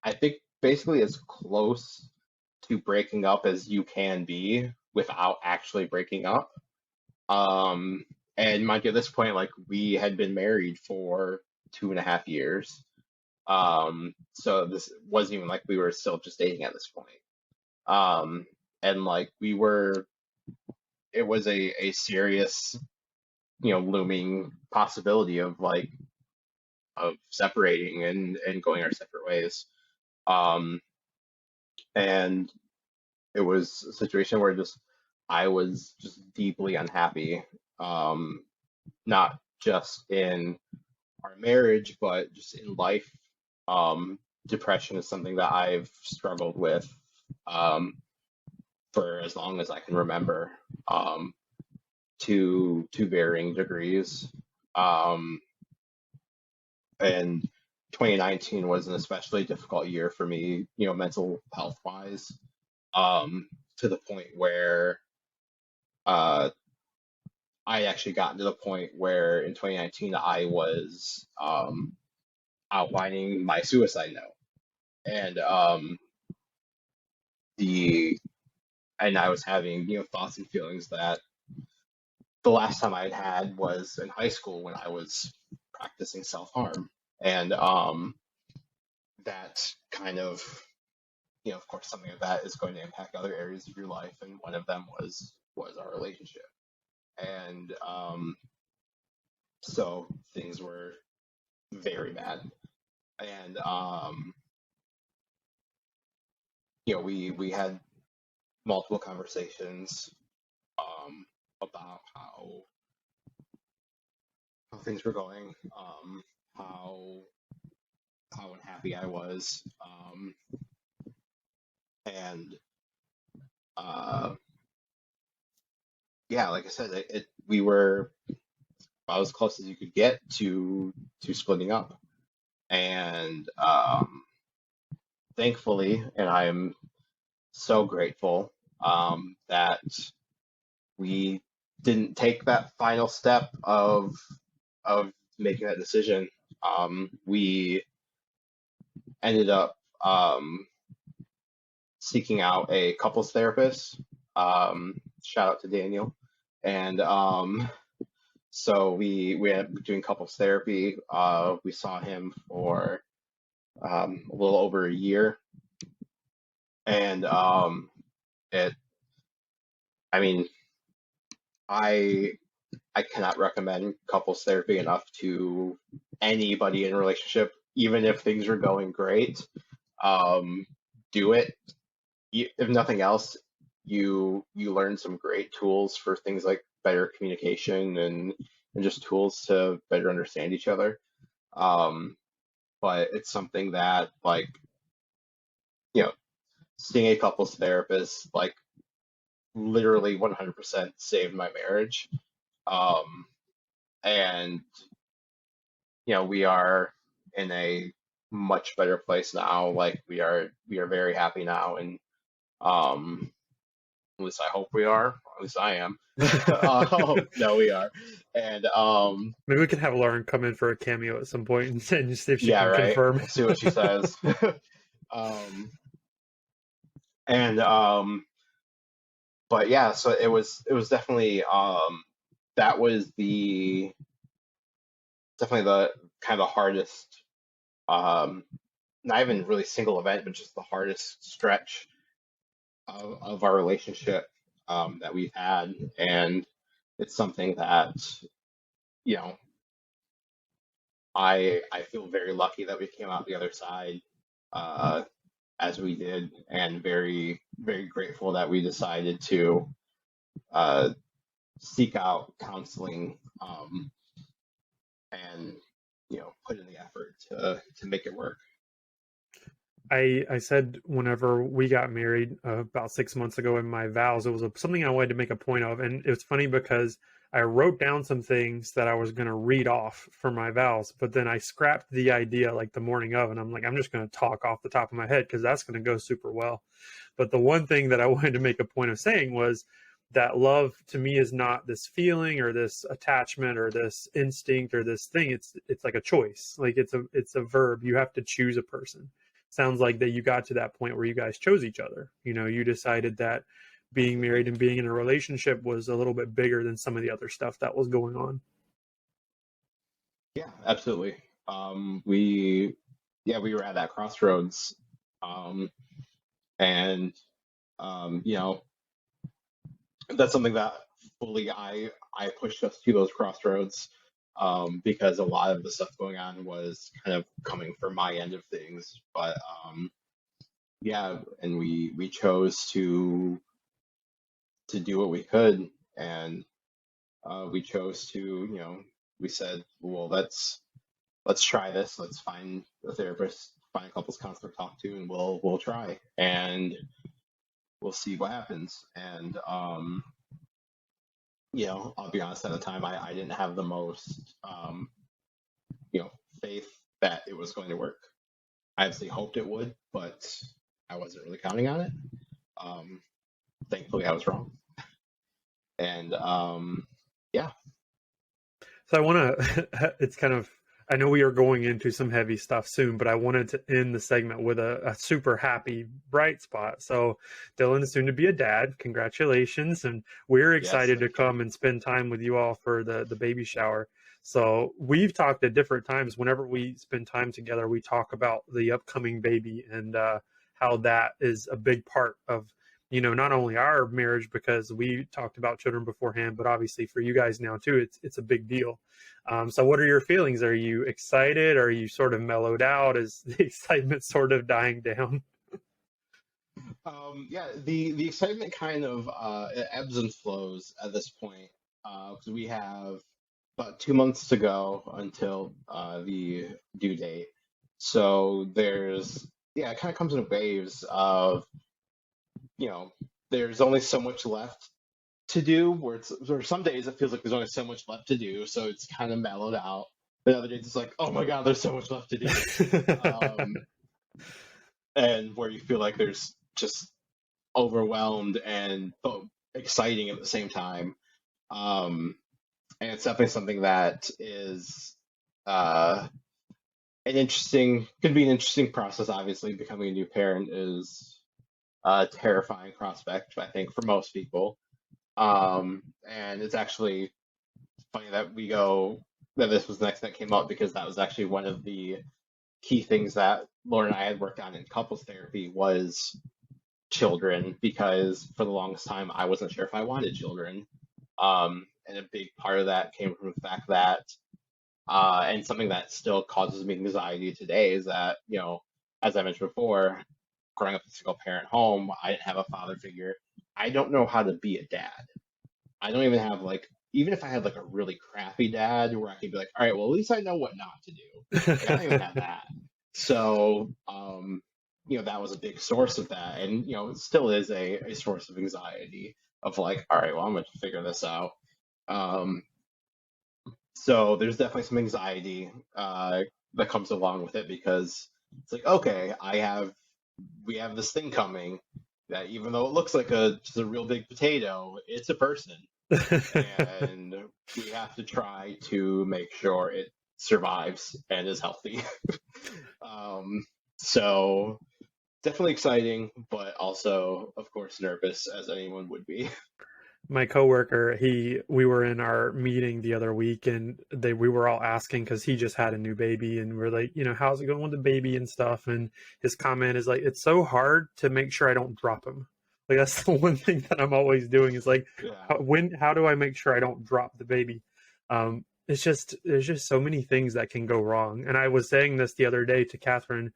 I think, basically as close to breaking up as you can be without actually breaking up. Um, and mind you, at this point, like we had been married for 2.5 years. So this wasn't even like we were still just dating at this point. And like it was a serious, looming possibility of separating and going our separate ways. Um, and it was a situation where just I was just deeply unhappy, um, not just in our marriage, but just in life. Depression is something that I've struggled with um, for as long as I can remember, to varying degrees. Um, and 2019 was an especially difficult year for me, mental health wise, to the point where uh, I actually gotten to the point where in 2019 I was outlining my suicide note, and the and I was having thoughts and feelings that the last time I'd had was in high school when I was practicing self harm, and that kind of course, something like that is going to impact other areas of your life, and one of them was our relationship, and so things were very bad, and we had multiple conversations about how things were going, how how unhappy I was, and uh, yeah, like I said, we were about as close as you could get to splitting up, and thankfully, and I'm so grateful that we didn't take that final step of making that decision. We ended up seeking out a couples therapist. Shout out to Daniel, and so we ended up doing couples therapy. We saw him for a little over a year, and it. I mean, I I cannot recommend couples therapy enough to anybody in a relationship, even if things are going great. Um, do it. If nothing else, you learn some great tools for things like better communication and just tools to better understand each other. Um, but it's something that like you know seeing a couples therapist like literally 100% saved my marriage. Um, and we are in a much better place now. Like we are very happy now, and um, at least I hope we are. Or at least I am. No, we are, and Maybe we can have Lauren come in for a cameo at some point and see if she yeah, can right. confirm. We'll see what she says. um, and but yeah, so it was definitely that was the definitely the kind of the hardest um, not even really single event, but just the hardest stretch of our relationship that we've had. And it's something that, you know, I feel very lucky that we came out the other side uh, as we did, and very, very grateful that we decided to uh, seek out counseling and, put in the effort to make it work. I said whenever we got married about 6 months ago in my vows, it was something I wanted to make a point of, and it was funny because I wrote down some things that I was going to read off for my vows, but then I scrapped the idea like the morning of, and I'm like, I'm just going to talk off the top of my head because that's going to go super well. But the one thing that I wanted to make a point of saying was that love to me is not this feeling or this attachment or this instinct or this thing. It's like a choice. Like it's a verb. You have to choose a person. Sounds like that you got to that point where you guys chose each other. You decided that being married and being in a relationship was a little bit bigger than some of the other stuff that was going on. Yeah, absolutely. We, yeah, we were at that crossroads, and you know, that's something that fully I pushed us to those crossroads, because a lot of the stuff going on was kind of coming from my end of things. But yeah, and we chose to do what we could, and we chose to, we said, well, let's try this. Let's find a therapist, find a couples counselor to talk to, and we'll try, and we'll see what happens. And I'll be honest, at the time, I didn't have the most faith that it was going to work. I obviously hoped it would, but I wasn't really counting on it. Um, Thankfully, I was wrong. And yeah. So I want to, it's kind of, I know we are going into some heavy stuff soon, but I wanted to end the segment with a super happy, bright spot. So Dylan is soon to be a dad. Congratulations. And we're Yes, excited to thank you. come and spend time with you all for the baby shower. So we've talked at different times. Whenever we spend time together, we talk about the upcoming baby and how that is a big part of not only our marriage because we talked about children beforehand, but obviously for you guys now too, it's a big deal. So what are your feelings? Are you excited? Are you sort of mellowed out? Is the excitement sort of dying down? Yeah, the excitement kind of it ebbs and flows at this point, because we have about 2 months to go until the due date. So yeah, it kind of comes in waves of, you know, there's only so much left to do, or some days it feels like there's only so much left to do, so it's kind of mellowed out. The other days it's like, oh my God, there's so much left to do. Um, and where you feel like there's just overwhelmed and exciting at the same time. Um, and it's definitely something that is uh, could be an interesting process. Obviously, becoming a new parent is a terrifying prospect, I think, for most people. And it's actually funny that this was the next that came up, because that was actually one of the key things that Lauren and I had worked on in couples therapy was children, because for the longest time I wasn't sure if I wanted children. And a big part of that came from the fact that, and something that still causes me anxiety today, is that, as I mentioned before, growing up in a single parent home, I didn't have a father figure. I don't know how to be a dad. I don't even have even if I had like a really crappy dad where I could be like, all right, well, at least I know what not to do. Like, I don't even have that. So, that was a big source of that. And, it still is a source of anxiety of like, all right, well, I'm going to figure this out. Um, so there's definitely some anxiety that comes along with it, because it's like, okay, we have this thing coming that, even though it looks like just a real big potato, it's a person, and we have to try to make sure it survives and is healthy. um, so definitely exciting, but also, of course, nervous, as anyone would be. My coworker, we were in our meeting the other week, and we were all asking because he just had a new baby, and we're like, how's it going with the baby and stuff. And his comment is like, it's so hard to make sure I don't drop him. Like that's the one thing that I'm always doing is like, Yeah. how do I make sure I don't drop the baby? It's just there's just so many things that can go wrong. And I was saying this the other day to Catherine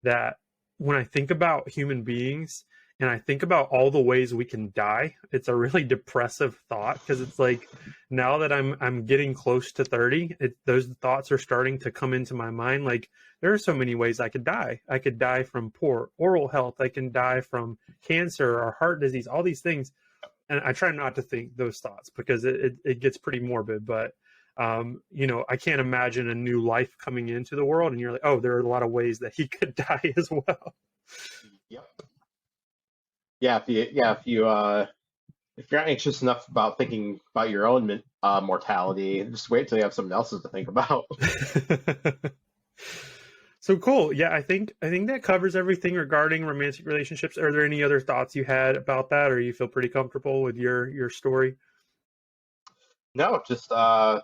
that when I think about human beings and I think about all the ways we can die, it's a really depressive thought because it's like now that I'm getting close to 30, those thoughts are starting to come into my mind. Like there are so many ways I could die. I could die from poor oral health. I can die from cancer or heart disease. All these things, and I try not to think those thoughts because it gets pretty morbid. But I can't imagine a new life coming into the world, and you're like, oh, there are a lot of ways that he could die as well. Yep. If you're not anxious enough about thinking about your own mortality, just wait till you have someone else's to think about. So cool. Yeah, I think that covers everything regarding romantic relationships. Are there any other thoughts you had about that, or you feel pretty comfortable with your story? No, just I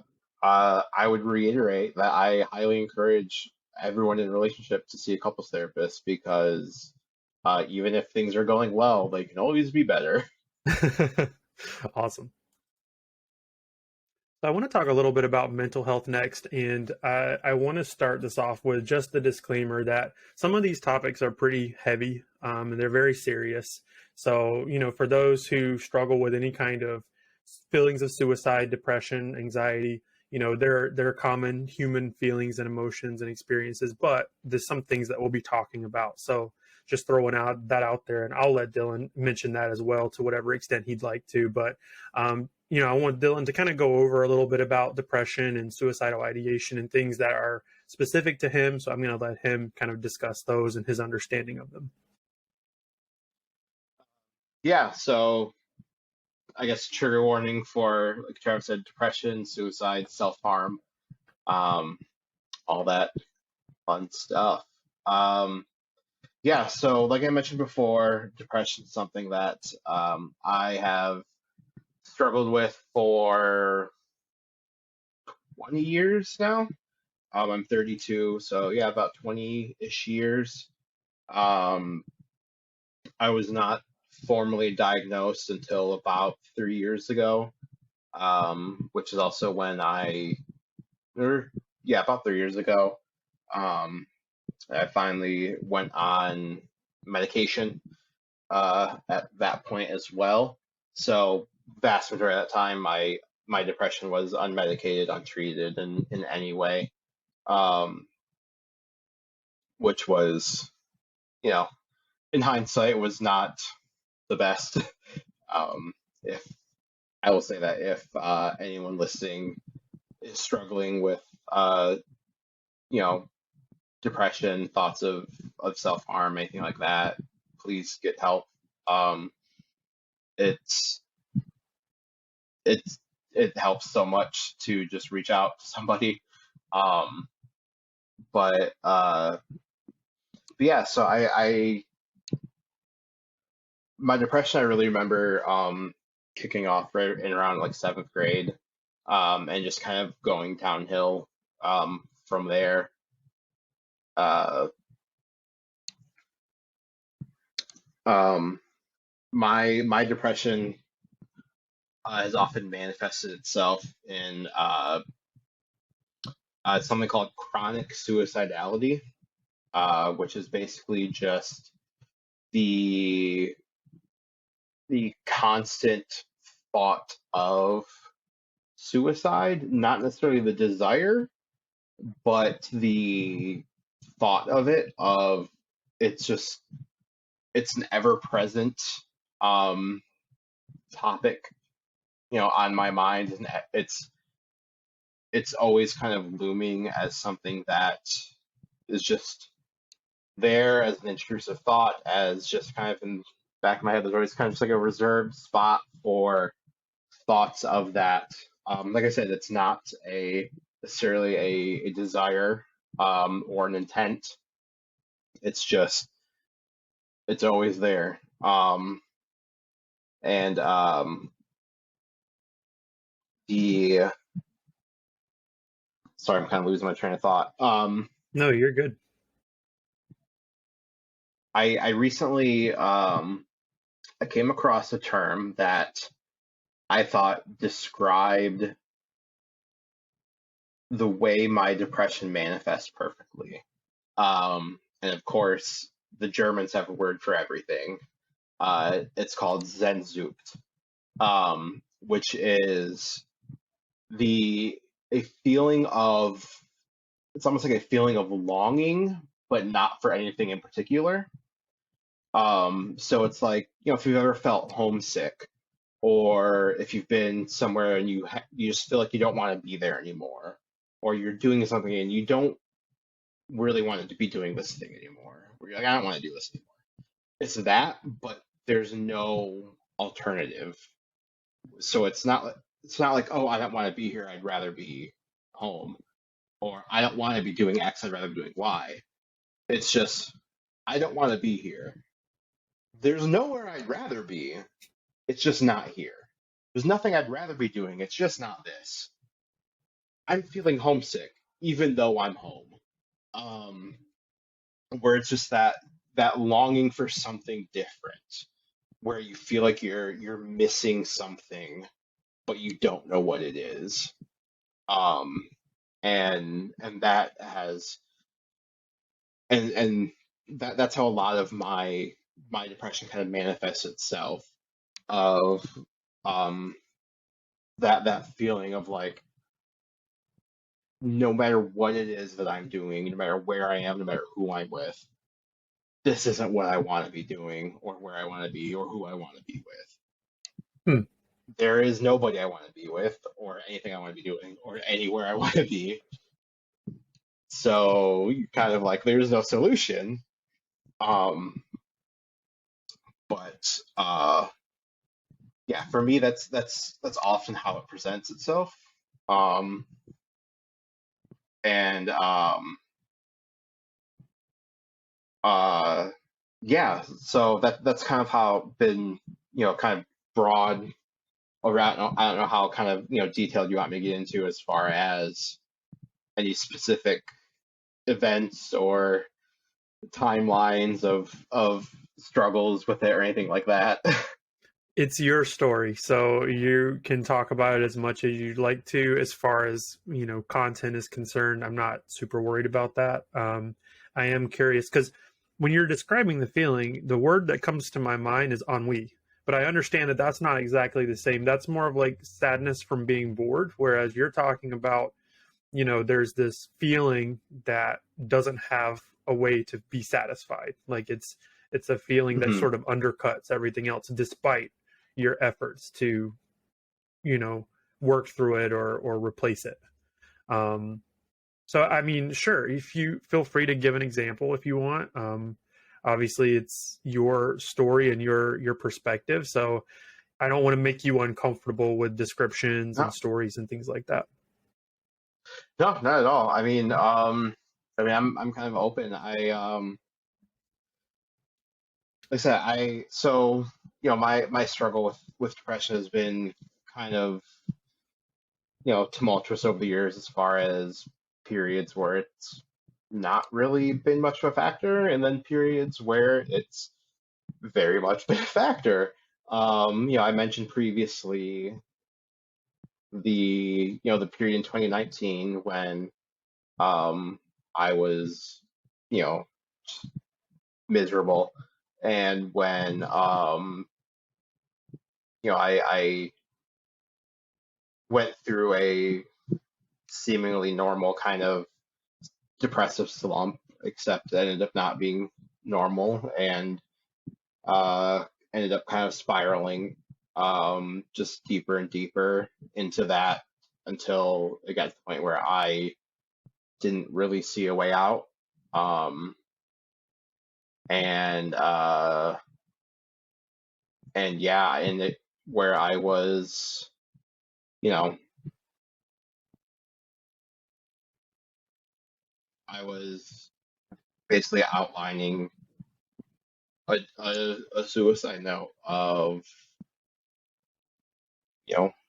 would reiterate that I highly encourage everyone in a relationship to see a couples therapist because even if things are going well, they can always be better. Awesome. So I want to talk a little bit about mental health next, and I want to start this off with just the disclaimer that some of these topics are pretty heavy, and they're very serious. So, for those who struggle with any kind of feelings of suicide, depression, anxiety, they're common human feelings and emotions and experiences, but there's some things that we'll be talking about. So just throwing out there, and I'll let Dylan mention that as well to whatever extent he'd like to. But I want Dylan to kind of go over a little bit about depression and suicidal ideation and things that are specific to him. So I'm going to let him kind of discuss those and his understanding of them. Yeah, so I guess trigger warning for, like Travis said, depression, suicide, self-harm, um, all that fun stuff. Um, yeah, so like I mentioned before, depression is something that I have struggled with for 20 years now. I'm 32, so yeah, about 20-ish years. Um, I was not formally diagnosed until about 3 years ago, which is also when or yeah, about 3 years ago, um, I finally went on medication at that point as well. So vast majority of that time, my depression was unmedicated, untreated in any way, um, which was, you know, in hindsight, was not the best. Um, if I will say that if anyone listening is struggling with, uh, you know, depression, thoughts of self harm, anything like that, please get help. Um, it's it's it helps so much to just reach out to somebody. Um, but yeah, so I my depression I really remember kicking off right in around like seventh grade, and just kind of going downhill from there. Uh, um, my depression has often manifested itself in something called chronic suicidality, which is basically just the the constant thought of suicide, not necessarily the desire, but the thought of it, of it's just it's an ever present um topic, on my mind, and it's always kind of looming as something that is just there as an intrusive thought, as just kind of in the back of my head. There's always kind of just like a reserved spot for thoughts of that. Like I said, it's not a necessarily a desire or an intent. It's just it's always there. And the sorry, I'm kind of losing my train of thought. No, you're good. I recently I came across a term that I thought described the way my depression manifests perfectly. And of course, the Germans have a word for everything. It's called Sehnsucht, which is the a feeling of it's almost like a feeling of longing, but not for anything in particular. So it's like, if you've ever felt homesick, or if you've been somewhere and you just feel like you don't want to be there anymore, or you're doing something and you don't really want to be doing this thing anymore, or you're like, I don't want to do this anymore. It's that, but there's no alternative. So it's not like, oh, I don't want to be here, I'd rather be home, or I don't want to be doing X, I'd rather be doing Y. It's just I don't want to be here. There's nowhere I'd rather be. It's just not here. There's nothing I'd rather be doing. It's just not this. I'm feeling homesick, even though I'm home. Um, where it's just that longing for something different, where you feel like you're missing something, but you don't know what it is. Um, and that has and that's how a lot of my depression kind of manifests itself of um that feeling of like no matter what it is that I'm doing, no matter where I am, no matter who I'm with, this isn't what I want to be doing or where I want to be or who I want to be with. Hmm. There is nobody I want to be with or anything I want to be doing or anywhere I want to be. So you kind of like there's no solution. Um, but yeah, for me that's often how it presents itself. Um, and uh, yeah, so that's kind of how it's been, kind of broad around. I don't know how kind of detailed you want me to get into as far as any specific events or timelines of struggles with it or anything like that. It's your story, so you can talk about it as much as you'd like to. As far as content is concerned, I'm not super worried about that. I am curious because when you're describing the feeling, the word that comes to my mind is ennui. But I understand that that's not exactly the same. That's more of like sadness from being bored, whereas you're talking about, there's this feeling that doesn't have a way to be satisfied. Like it's a feeling that Hmm. sort of undercuts everything else, despite your efforts to you know work through it or replace it. So I mean, sure, if you feel free to give an example if you want. Obviously it's your story and your perspective, so I don't want to make you uncomfortable with descriptions No, and stories and things like that. no, not at all. I mean, I'm kind of open. Like I said, my struggle with depression has been kind of tumultuous over the years as far as periods where it's not really been much of a factor, and then periods where it's very much been a factor. I mentioned previously the period in 2019 when I was you know miserable, and when I went through a seemingly normal kind of depressive slump, except it ended up not being normal and uh, ended up kind of spiraling just deeper and deeper into that until it got to the point where I didn't really see a way out. Um, and and yeah, and it where I was, you know, I was basically outlining a suicide note of,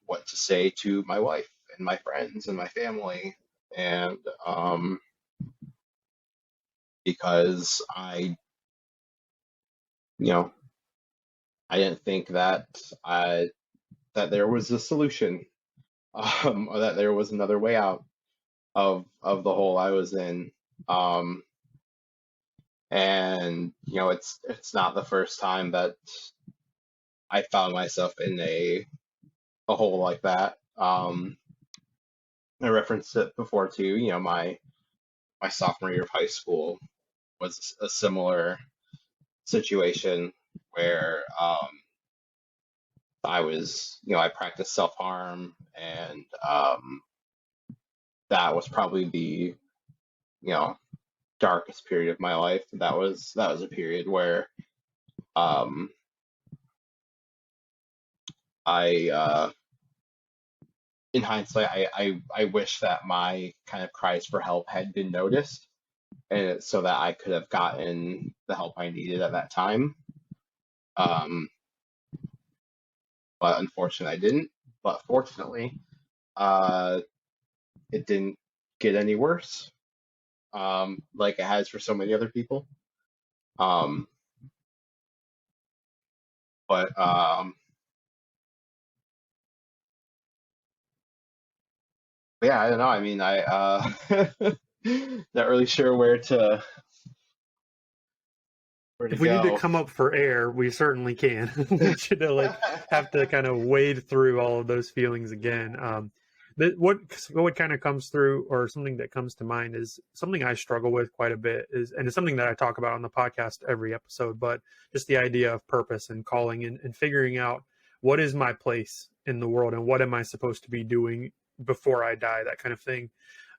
what to say to my wife and my friends and my family. And because you know, I didn't think that that there was a solution, or that there was another way out of the hole I was in. Um, and it's not the first time that I found myself in a hole like that. I referenced it before too. My sophomore year of high school was a similar situation where I practiced self harm, and that was probably the you know darkest period of my life. That was a period where um, I in hindsight, I wish that my kind of cries for help had been noticed, and so that I could have gotten the help I needed at that time. Um, but unfortunately, I didn't. But fortunately, uh, it didn't get any worse, like it has for so many other people. Um, but yeah, I don't know. I mean, not really sure where to If we need to go. come up for air, we certainly can. We should have to kind of wade through all of those feelings again. What kind of comes through, or something that comes to mind, is something I struggle with quite a bit, and it's something that I talk about on the podcast every episode, but just the idea of purpose and calling, and figuring out what is my place in the world and what am I supposed to be doing before I die, that kind of thing.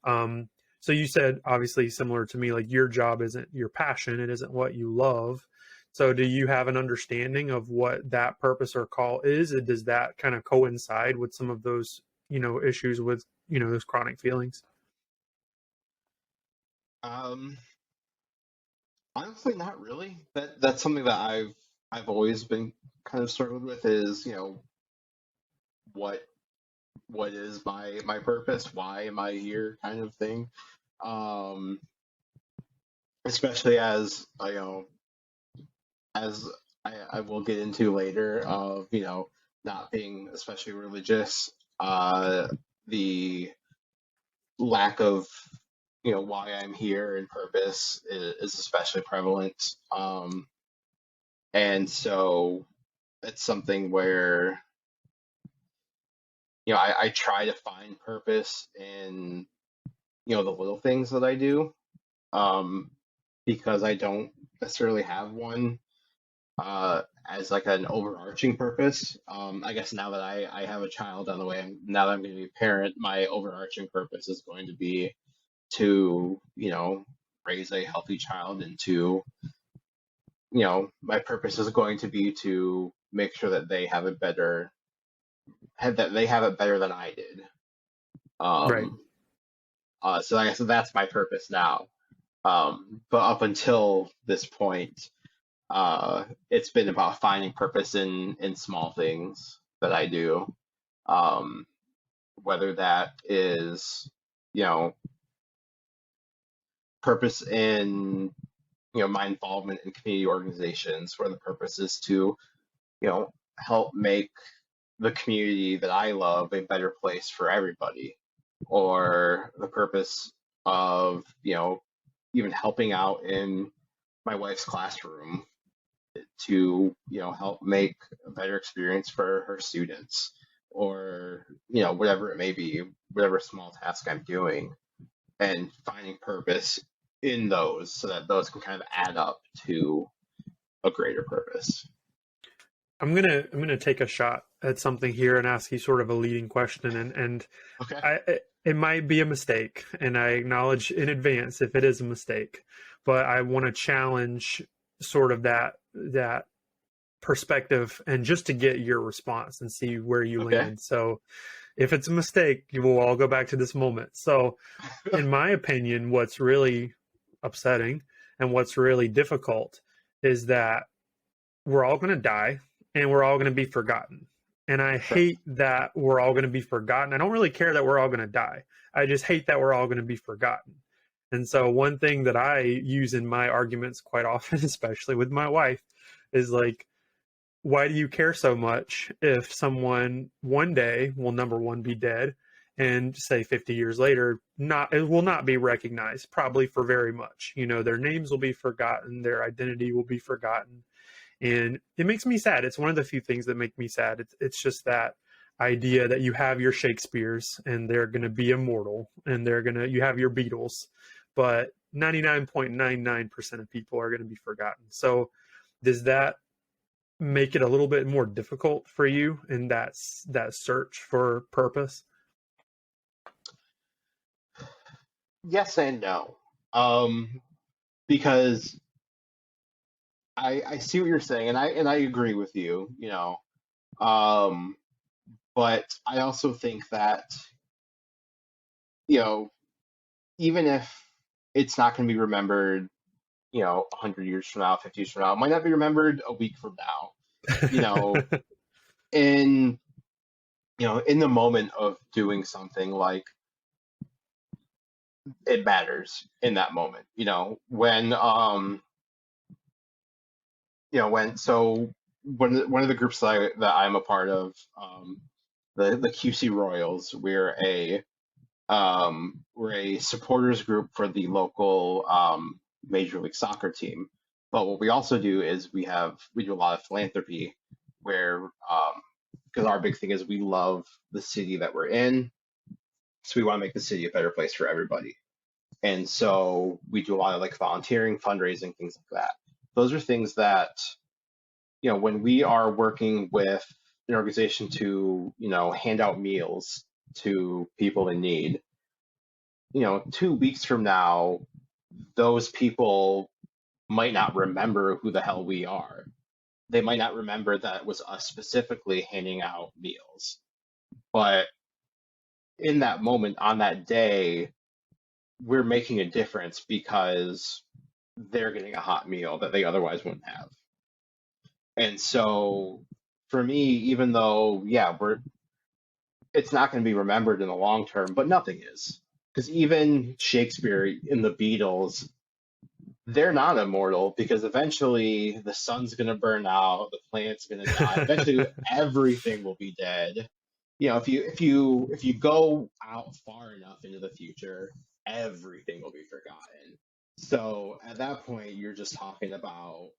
Um, so you said, obviously, similar to me, like your job isn't your passion, it isn't what you love. So do you have an understanding of what that purpose or call is? And does that kind of coincide with some of those, issues with, those chronic feelings? Um, Honestly, not really. That's something that I've always been kind of struggled with, is what what is my purpose? Why am I here? Kind of thing. Um, Especially as as I will get into later, of not being especially religious, the lack of why I'm here and purpose is especially prevalent. And so it's something where I try to find purpose in the little things that I do, um, because I don't necessarily have one as like an overarching purpose. I guess now that I have a child on the way, now that I'm going to be a parent, my overarching purpose is going to be to raise a healthy child, and to my purpose is going to be to make sure that they have it better than I did. Right. Um, so I guess that's my purpose now. But up until this point, it's been about finding purpose in small things that I do. Um, Whether that is, you know, purpose in, my involvement in community organizations, where the purpose is to, help make the community that I love a better place for everybody, or the purpose of, even helping out in my wife's classroom to, help make a better experience for her students, or, whatever it may be, whatever small task I'm doing, and finding purpose in those, so that those can kind of add up to a greater purpose. I'm gonna take a shot at something here and ask you sort of a leading question, and Okay. it might be a mistake, and I acknowledge in advance if it is a mistake, but I want to challenge sort of that perspective, and just to get your response and see where you Okay. land. So if it's a mistake, you will all go back to this moment. So in my opinion, what's really upsetting and what's really difficult is that we're all going to die and we're all going to be forgotten. And I Sure. hate that we're all going to be forgotten. I don't really care that we're all going to die. I just hate that we're all going to be forgotten. And so, one thing that I use in my arguments quite often, especially with my wife, is like, why do you care so much if someone one day will, number one, be dead, and say 50 years later, not it will not be recognized, probably for very much. Their names will be forgotten, their identity will be forgotten, and it makes me sad. It's one of the few things that make me sad. It's just that idea that you have your Shakespeare's and they're going to be immortal, and you have your Beatles, but 99.99% of people are going to be forgotten. So does that make it a little bit more difficult for you in that search for purpose? Yes and no. Because I see what you're saying, and I agree with you, you know. Um, but I also think that, you know, even if it's not going to be remembered, 100 years from now, 50 years from now, it might not be remembered a week from now, you know, in, in the moment of doing something, like, it matters in that moment, so one of the groups that I'm a part of, the QC Royals, we're a supporters group for the local Major League Soccer team. But what we also do is we do a lot of philanthropy, where because our big thing is we love the city that we're in, so we want to make the city a better place for everybody. And so we do a lot of like volunteering, fundraising, things like that. Those are things that, when we are working with an organization to, hand out meals to people in need, 2 weeks from now, those people might not remember who the hell we are. They might not remember that it was us specifically handing out meals. But in that moment, on that day, we're making a difference because they're getting a hot meal that they otherwise wouldn't have. And so for me, even though, yeah, it's not going to be remembered in the long term, but nothing is. Because even Shakespeare in the Beatles, they're not immortal, because eventually the sun's going to burn out, the planet's going to die. Eventually, everything will be dead. If you go out far enough into the future, everything will be forgotten. So at that point, you're just talking about,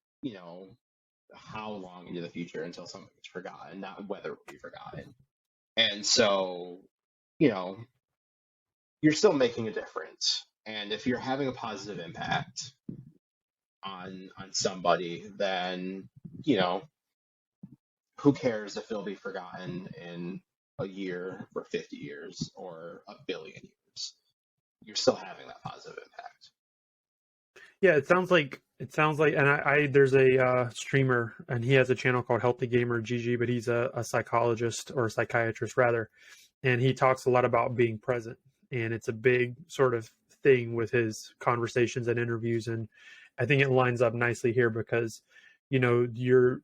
how long into the future until something is forgotten, not whether it will be forgotten. And so, you know, you're still making a difference. And if you're having a positive impact on somebody, then, you know, who cares if it'll be forgotten in a year or 50 years or a billion years? You're still having that positive impact. Yeah, it sounds like, and I there's a streamer, and he has a channel called Healthy Gamer GG, but he's a psychologist, or a psychiatrist rather, and he talks a lot about being present, and it's a big sort of thing with his conversations and interviews, and I think it lines up nicely here because you're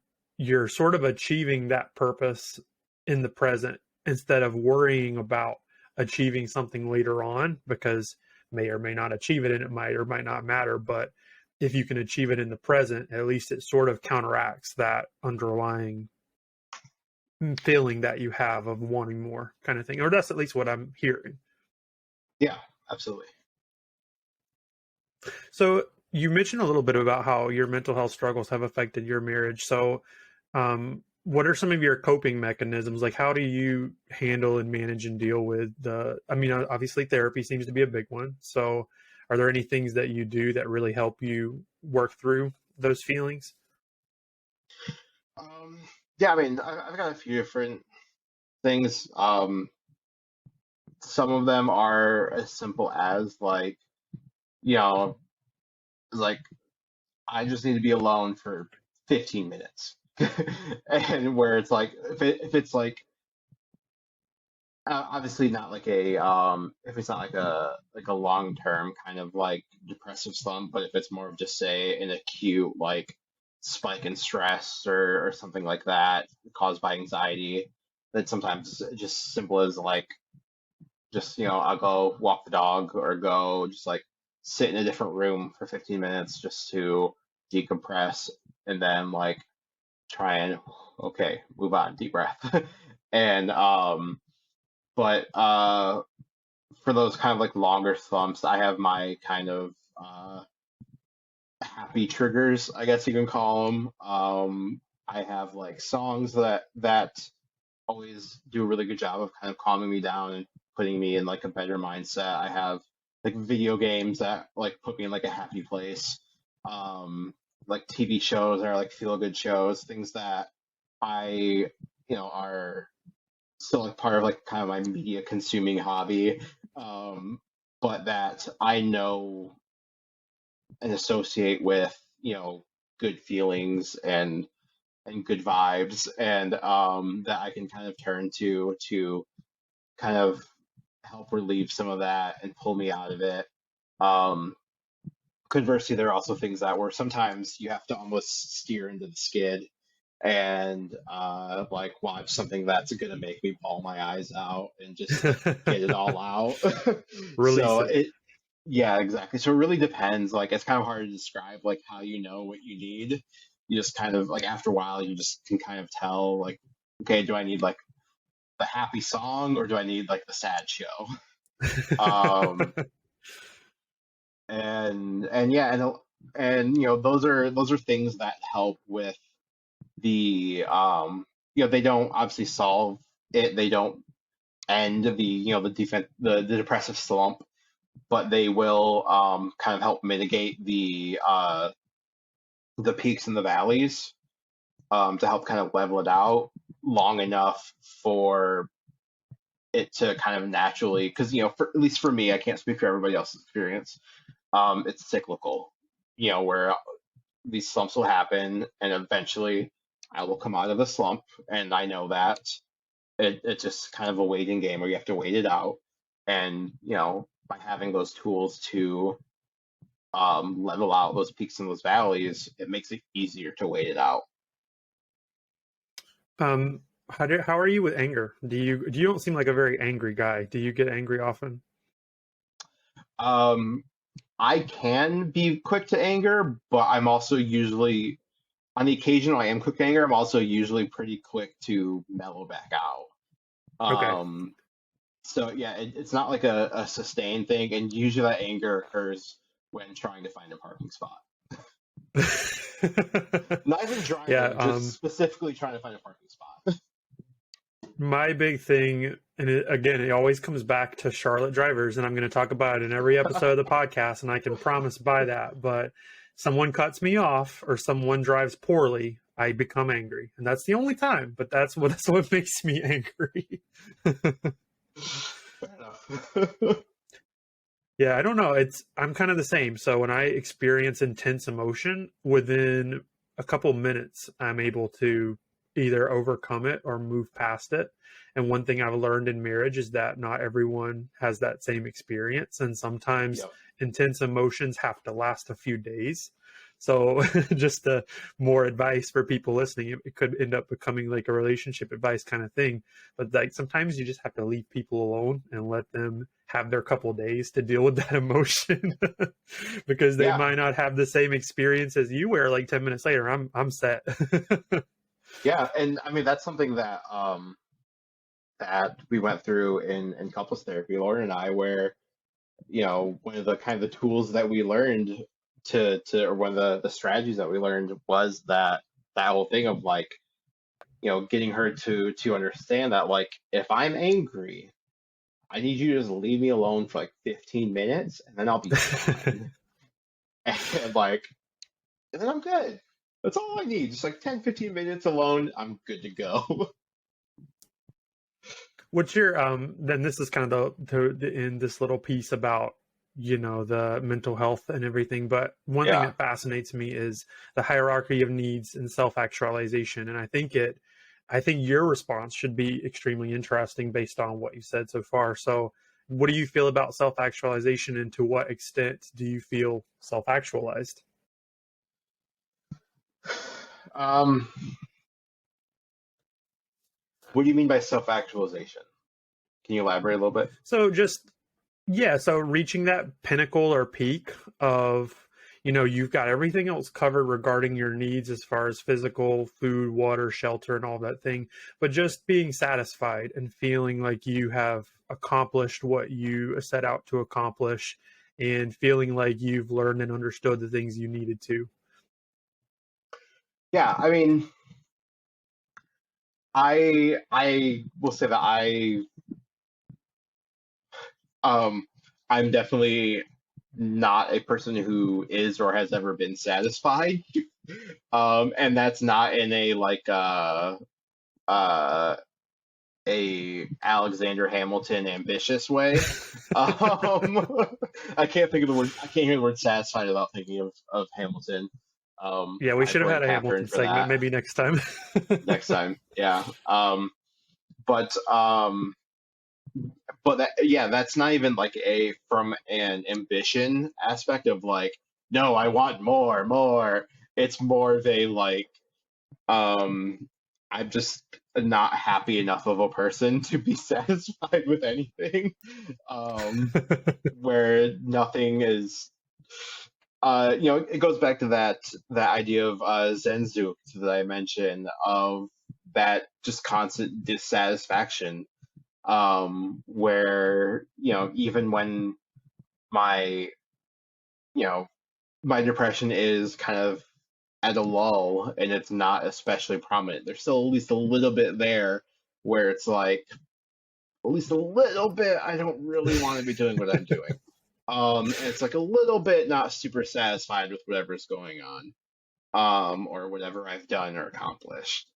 sort of achieving that purpose in the present instead of worrying about achieving something later on, because may or may not achieve it and it might or might not matter. But if you can achieve it in the present, at least it sort of counteracts that underlying feeling that you have of wanting more, kind of thing. Or that's at least what I'm hearing. Yeah, absolutely. So you mentioned a little bit about how your mental health struggles have affected your marriage. So what are some of your coping mechanisms? Like, how do you handle and manage and deal with I mean, obviously therapy seems to be a big one. So are there any things that you do that really help you work through those feelings? Um, yeah, I mean, I've got a few different things. Some of them are as simple as, like, you know, like, I just need to be alone for 15 minutes. And where it's like, if it's like, obviously not like if it's not like a long term kind of like depressive slump, but if it's more of just, say, an acute like spike in stress, or something like that caused by anxiety, that sometimes just simple as like just I'll go walk the dog or go just like sit in a different room for 15 minutes just to decompress and then like try and okay, move on, deep breath. And but for those kind of like longer slumps, I have my kind of happy triggers, I guess you can call them. I have like songs that always do a really good job of kind of calming me down and putting me in like a better mindset. I have like video games that like put me in like a happy place. Like TV shows are like feel good shows, things that I are still like part of like kind of my media consuming hobby. Um, but that I know and associate with, good feelings and good vibes and that I can kind of turn to kind of help relieve some of that and pull me out of it. Um, Conversely, there are also things that where sometimes you have to almost steer into the skid and like watch something that's gonna make me bawl my eyes out and just get it all out. Release So it. it yeah, exactly. So it really depends. Like it's kind of hard to describe like how you know what you need. You just kind of like after a while you just can kind of tell like, okay, do I need like the happy song or do I need like the sad show? Um and yeah, and those are things that help with the they don't obviously solve it. They don't end the depressive slump, but they will kind of help mitigate the peaks and the valleys to help kind of level it out long enough for it to kind of naturally, because at least for me, I can't speak for everybody else's experience. It's cyclical, where these slumps will happen, and eventually I will come out of the slump, and I know that it's just kind of a waiting game where you have to wait it out, and by having those tools to level out those peaks and those valleys, it makes it easier to wait it out. How are you with anger? Do you don't seem like a very angry guy? Do you get angry often? Um, I can be quick to anger, but I'm also usually, on the occasion when I am quick to anger, I'm also usually pretty quick to mellow back out. Okay. So yeah, it's not like a sustained thing, and usually that anger occurs when trying to find a parking spot. Not even Yeah, driving, just specifically trying to find a parking spot. my big thing, and again, it always comes back to Charlotte drivers, and I'm going to talk about it in every episode of the podcast, and I can promise by that. But someone cuts me off or someone drives poorly, I become angry, and that's the only time. But that's what makes me angry. Fair enough. Yeah, I don't know. I'm kind of the same. So when I experience intense emotion, within a couple minutes, I'm able to either overcome it or move past it. And one thing I've learned in marriage is that not everyone has that same experience, and sometimes Yep. intense emotions have to last a few days. So just more advice for people listening, it could end up becoming like a relationship advice kind of thing. But like sometimes you just have to leave people alone and let them have their couple days to deal with that emotion because they Yeah. might not have the same experience as you where like 10 minutes later I'm set. Yeah. And I mean that's something that we went through in couples therapy, Lauren and I, where one of the kind of the tools that we learned or one of the strategies that we learned was that whole thing of like getting her to understand that like if I'm angry, I need you to just leave me alone for like 15 minutes and then I'll be fine. And like and then I'm good. That's all I need. Just like 10-15 minutes alone, I'm good to go. What's your then this is kind of the in this little piece about the mental health and everything, but one thing Yeah. that fascinates me is the hierarchy of needs and self-actualization, and I think your response should be extremely interesting based on what you said so far. So what do you feel about self-actualization, and to what extent do you feel self-actualized? Um What do you mean by self-actualization? Can you elaborate a little bit? So just yeah, so reaching that pinnacle or peak of, you've got everything else covered regarding your needs as far as physical, food, water, shelter, and all that thing, but just being satisfied and feeling like you have accomplished what you set out to accomplish and feeling like you've learned and understood the things you needed to. Yeah, I mean, I will say that um I'm definitely not a person who is or has ever been satisfied. And that's not in a like uh a Alexander Hamilton ambitious way. Um, I can't think of the word. I can't hear the word satisfied without thinking of Hamilton. Yeah, we I should have blame had a Catherine Hamilton for segment that maybe next time. next time. Yeah. But yeah, that's not even like a from an ambition aspect of like, no, I want more, more. It's more of a like, um, I'm just not happy enough of a person to be satisfied with anything. Um, where nothing is, it goes back to that idea of Zenzu that I mentioned of that just constant dissatisfaction, where even when my you know my depression is kind of at a lull and it's not especially prominent, there's still at least a little bit there where it's like at least a little bit I don't really want to be doing what I'm doing. And it's like a little bit not super satisfied with whatever's going on, or whatever I've done or accomplished.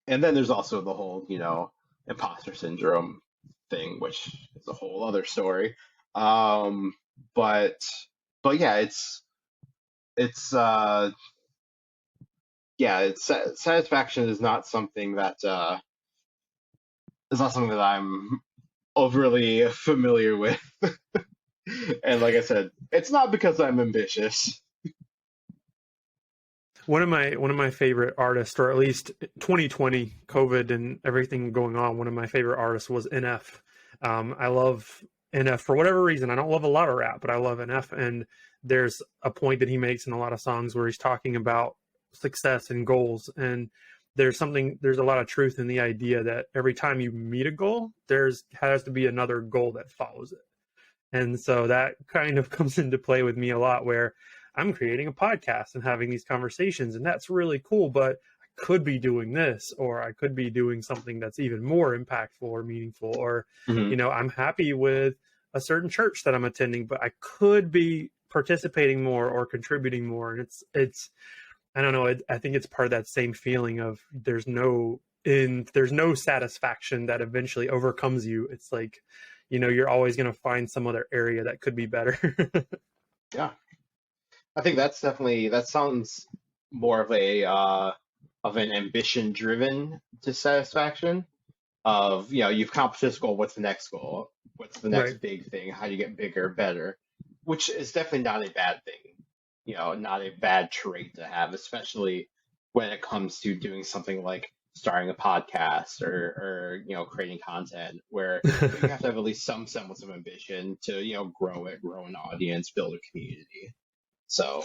And then there's also the whole, imposter syndrome thing, which is a whole other story. Um, but but yeah, it's yeah, satisfaction is not something that I'm overly familiar with. And like I said, it's not because I'm ambitious. One of my favorite artists, or at least 2020 COVID and everything going on, one of my favorite artists was NF. I love NF for whatever reason. I don't love a lot of rap, but I love NF. And there's a point that he makes in a lot of songs where he's talking about success and goals. And there's a lot of truth in the idea that every time you meet a goal, there's has to be another goal that follows it. And so that kind of comes into play with me a lot where I'm creating a podcast and having these conversations, and that's really cool, but I could be doing this, or I could be doing something that's even more impactful or meaningful, or, Hmm. I'm happy with a certain church that I'm attending, but I could be participating more or contributing more. And I don't know, I think it's part of that same feeling of there's no satisfaction that eventually overcomes you. It's like, you're always going to find some other area that could be better. Yeah, I think that sounds more of an ambition driven dissatisfaction of you've accomplished this goal, what's the next goal, what's the Right. next big thing, how do you get bigger, better, which is definitely not a bad thing, not a bad trait to have, especially when it comes to doing something like starting a podcast or creating content where you have to have at least some semblance of ambition to grow an audience, build a community. So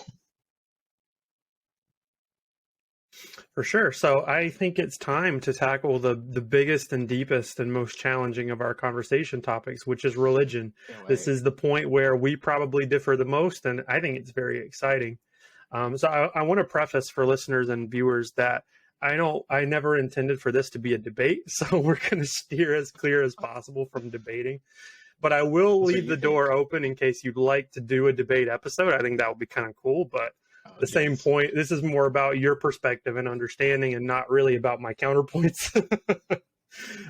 For sure. So I think it's time to tackle the biggest and deepest and most challenging of our conversation topics, which is religion. can't This wait. is the point where we probably differ the most, and I think it's very exciting. So I want to preface for listeners and viewers that I never intended for this to be a debate. So we're going to steer as clear as possible from debating. But I will That's what leave you the think. door open in case you'd like to do a debate episode. I think that would be kind of cool. But Oh, the same jeez. point, this is more about your perspective and understanding and not really about my counterpoints.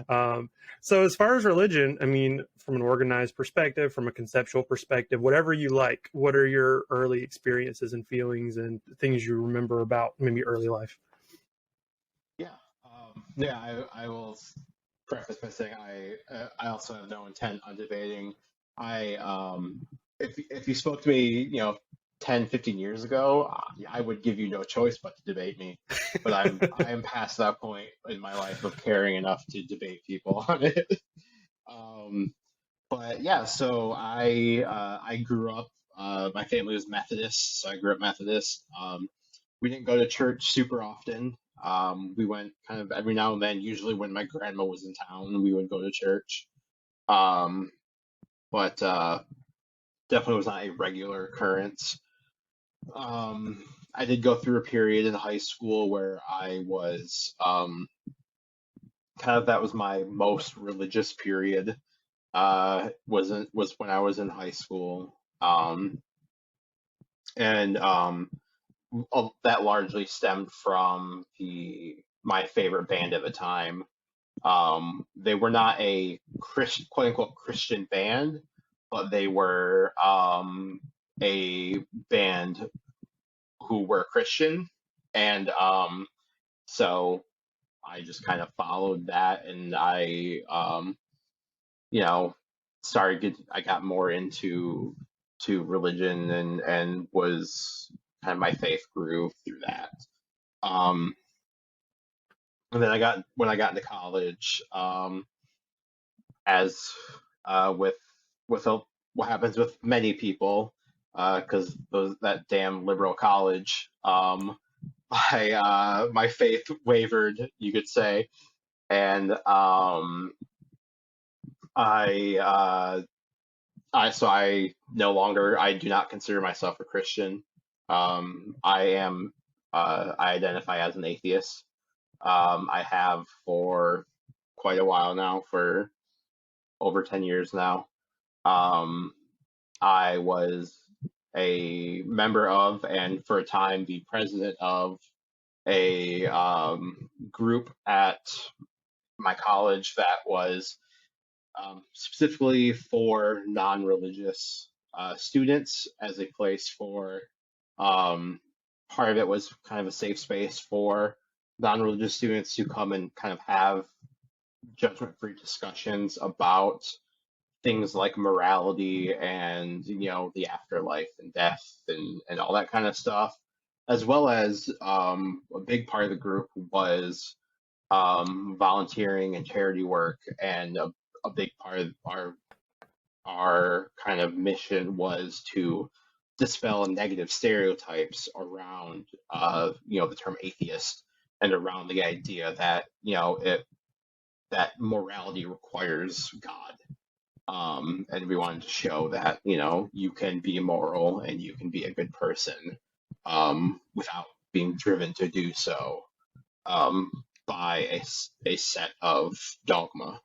um, so, as far as religion, I mean, from an organized perspective, from a conceptual perspective, whatever you like, what are your early experiences and feelings and things you remember about maybe early life? Yeah. Yeah, I will preface by saying I also have no intent on debating. I if you spoke to me, 10, 15 years ago, I would give you no choice but to debate me. But I am past that point in my life of caring enough to debate people on it. Um, but yeah, so I grew up. My family was Methodist, so I grew up Methodist. We didn't go to church super often. We went kind of every now and then. Usually when my grandma was in town, we would go to church. Um, but definitely was not a regular occurrence. I did go through a period in high school where I was kind of that was my most religious period. Was when I was in high school, and that largely stemmed from the my favorite band at the time. They were not a Christian, quote unquote Christian band, but they were a band who were Christian, and so I just kind of followed that, and you know, I got more into religion, and was kind of my faith grew through that. Um, and then when I got into college, as with what happens with many people, because that damn liberal college, my faith wavered, you could say, and I I no longer I do not consider myself a Christian. I identify as an atheist. I have for quite a while now, for over 10 years now. Um, I was a member of, and for a time, the president of a group at my college that was specifically for non-religious students, as a place for part of it was kind of a safe space for non-religious students to come and kind of have judgment-free discussions about things like morality and the afterlife and death and all that kind of stuff, as well as a big part of the group was volunteering and charity work, and a big part of our kind of mission was to dispel negative stereotypes around the term atheist, and around the idea that that morality requires God. And we wanted to show that you can be moral and you can be a good person without being driven to do so um, by a set of dogma.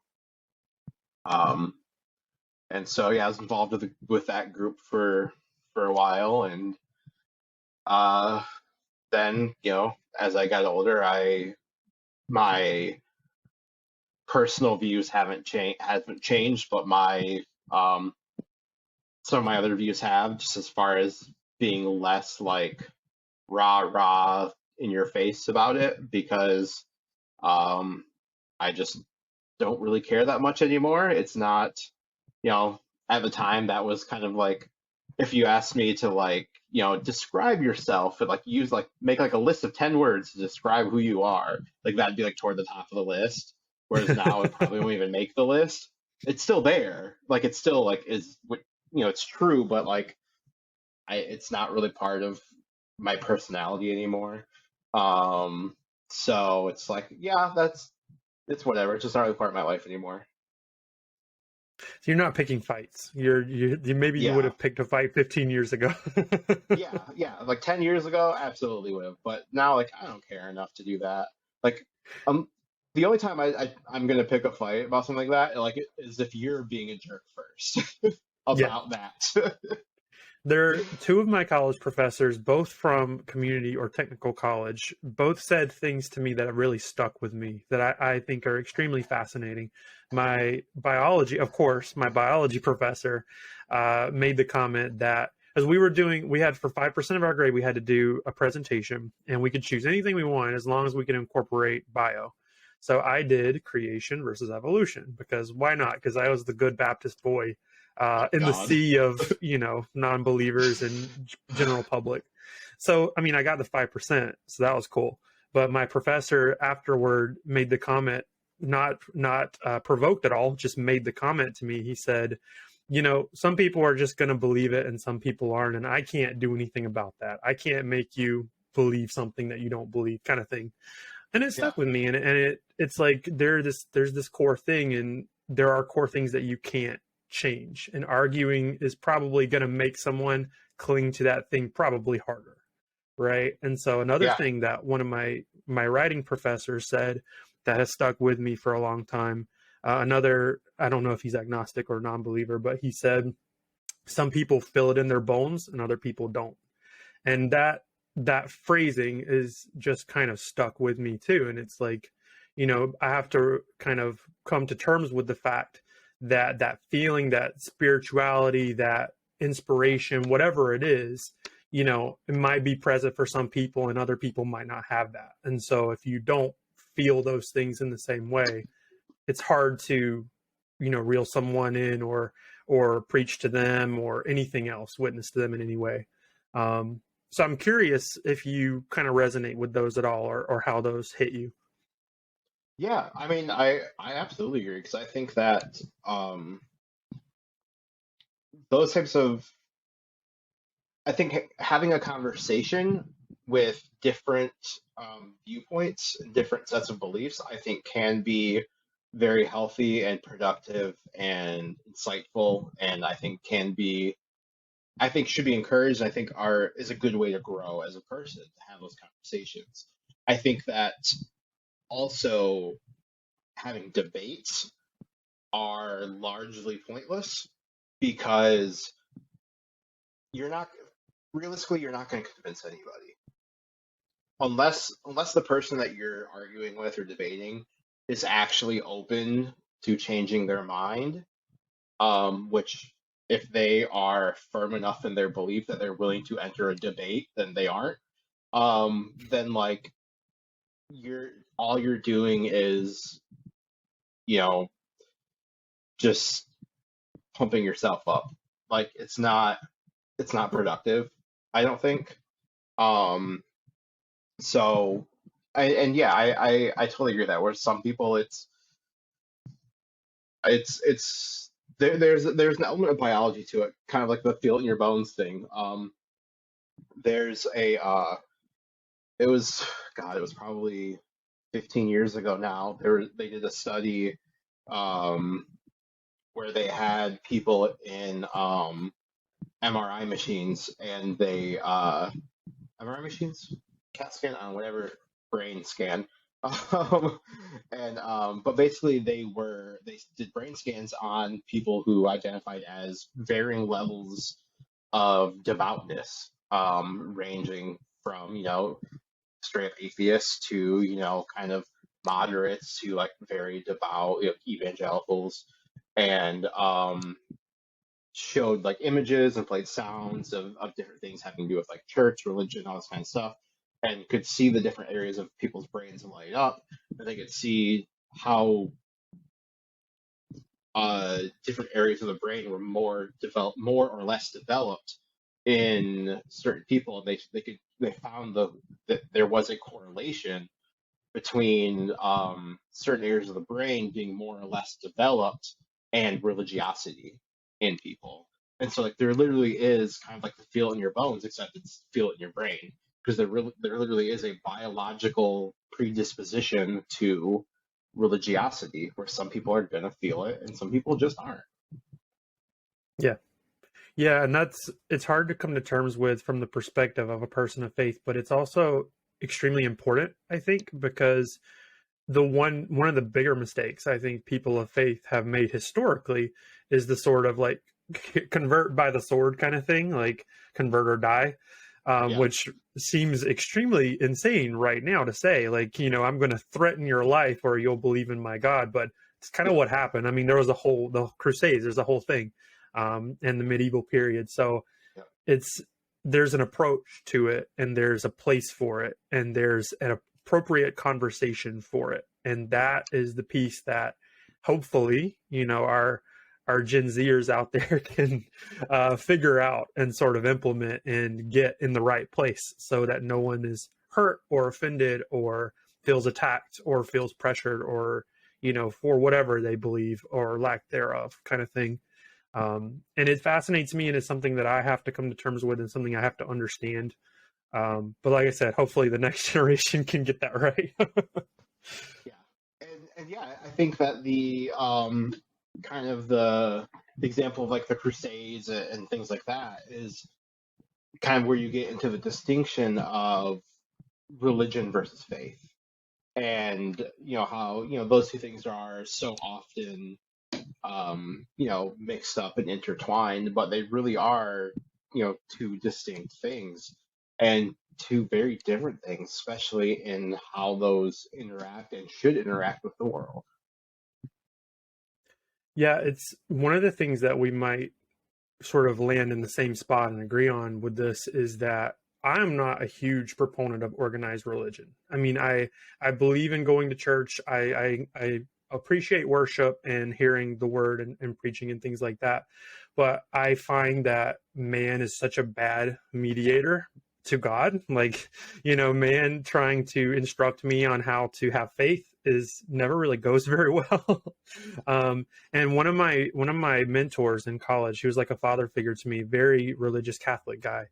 And so yeah, I was involved with that group for a while, and uh, then as I got older, my personal views hasn't changed, but my some of my other views have, just as far as being less like rah rah in your face about it, because I just don't really care that much anymore. It's not, at the time that was kind of like, if you asked me to like, describe yourself and like make like a list of 10 words to describe who you are, like that'd be like toward the top of the list. Whereas now it probably won't even make the list. It's still there. Like it's still like it's true, but like it's not really part of my personality anymore. So it's like, yeah, it's whatever. It's just not really part of my life anymore. So you're not picking fights. You maybe you would Yeah, have picked a fight 15 years ago. yeah. Like 10 years ago, absolutely would have. But now, like, I don't care enough to do that. Like, the only time I'm gonna pick a fight about something like that, like, is if you're being a jerk first Yeah. about that. There are two of my college professors, both from community or technical college, both said things to me that have really stuck with me that I think are extremely fascinating. My biology, of course, my biology professor made the comment that as we had for 5% of our grade, we had to do a presentation, and we could choose anything we wanted as long as we could incorporate bio. So I did creation versus evolution, because why not? Because I was the good Baptist boy in the God. sea of, non-believers and general public. So, I mean, I got the 5%, so that was cool. But my professor afterward made the comment, not provoked at all, just made the comment to me. He said, some people are just going to believe it and some people aren't, and I can't do anything about that. I can't make you believe something that you don't believe, kind of thing. And it Yeah. stuck with me, and it's like there's this core thing, and there are core things that you can't change, and arguing is probably going to make someone cling to that thing probably harder, right? And so another Yeah. thing that one of my writing professors said that has stuck with me for a long time, another, I don't know if he's agnostic or non-believer, but he said some people feel it in their bones and other people don't. And that phrasing is just kind of stuck with me too. And it's like, I have to kind of come to terms with the fact that that feeling, that spirituality, that inspiration, whatever it is, it might be present for some people and other people might not have that. And so if you don't feel those things in the same way, it's hard to, reel someone in or preach to them or anything else, witness to them in any way. So I'm curious if you kind of resonate with those at all, or how those hit you. Yeah. I mean, I absolutely agree because I think that those types of I think having a conversation with different viewpoints, different sets of beliefs, I think can be very healthy and productive and insightful, and I think should be encouraged. I think are is a good way to grow as a person to have those conversations. I think that also having debates are largely pointless because you're not realistically you're not going to convince anybody unless the person that you're arguing with or debating is actually open to changing their mind, which if they are firm enough in their belief that they're willing to enter a debate, then they aren't. Then like you're all you're doing is, you know, just pumping yourself up. Like it's not productive, I don't think. Um, so and yeah, I totally agree with that. Where some people it's there's an element of biology to it, kind of like the feel it in your bones thing. There's a it was God, it was probably 15 years ago now. They did a study um where they had people in MRI machines and they MRI machines, CAT scan on whatever brain scan. Um, and but basically they did brain scans on people who identified as varying levels of devoutness, ranging from straight up atheists to kind of moderates to like very devout evangelicals, and showed like images and played sounds of different things having to do with like church, religion, all this kind of stuff, and could see the different areas of people's brains light up. And they could see how different areas of the brain were more developed, more or less developed in certain people. And they found that there was a correlation between certain areas of the brain being more or less developed and religiosity in people. And so like there literally is kind of like the feel it in your bones, except it's feel it in your brain. Because there literally is a biological predisposition to religiosity where some people are gonna feel it and some people just aren't. Yeah. Yeah, and it's hard to come to terms with from the perspective of a person of faith, but it's also extremely important, I think, because the one of the bigger mistakes I think people of faith have made historically is the sort of like convert by the sword kind of thing, like convert or die, Yeah. which seems extremely insane right now to say, like, I'm going to threaten your life or you'll believe in my God. But it's kind of what happened. I mean, there was the Crusades, there's a whole thing, in the medieval period. So Yeah. it's, there's an approach to it and there's a place for it and there's an appropriate conversation for it. And that is the piece that hopefully, our Gen Zers out there can figure out and sort of implement and get in the right place so that no one is hurt or offended or feels attacked or feels pressured or, for whatever they believe or lack thereof kind of thing. And it fascinates me, and it's something that I have to come to terms with and something I have to understand. But like I said, hopefully the next generation can get that right. Yeah, and yeah, I think that the kind of the example of like the Crusades and things like that is kind of where you get into the distinction of religion versus faith, and how those two things are so often mixed up and intertwined, but they really are two distinct things and two very different things, especially in how those interact and should interact with the world. Yeah, it's one of the things that we might sort of land in the same spot and agree on with this is that I'm not a huge proponent of organized religion. I mean, I believe in going to church. I appreciate worship and hearing the word and preaching and things like that. But I find that man is such a bad mediator to God. Like, man trying to instruct me on how to have faith is never really goes very well. And one of my mentors in college, he was like a father figure to me, very religious Catholic guy.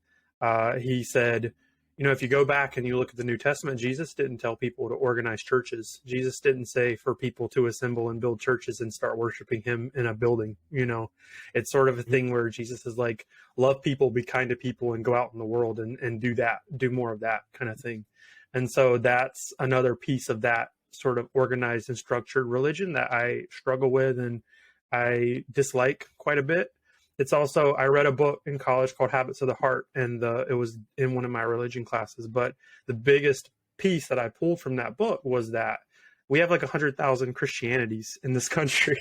He said, if you go back and you look at the New Testament, Jesus didn't tell people to organize churches. Jesus didn't say for people to assemble and build churches and start worshiping him in a building. It's sort of a thing where Jesus is like, love people, be kind to people, and go out in the world and do more of that kind of thing. And so that's another piece of that sort of organized and structured religion that I struggle with and I dislike quite a bit. It's also, I read a book in college called Habits of the Heart, and it was in one of my religion classes. But the biggest piece that I pulled from that book was that we have like 100,000 Christianities in this country.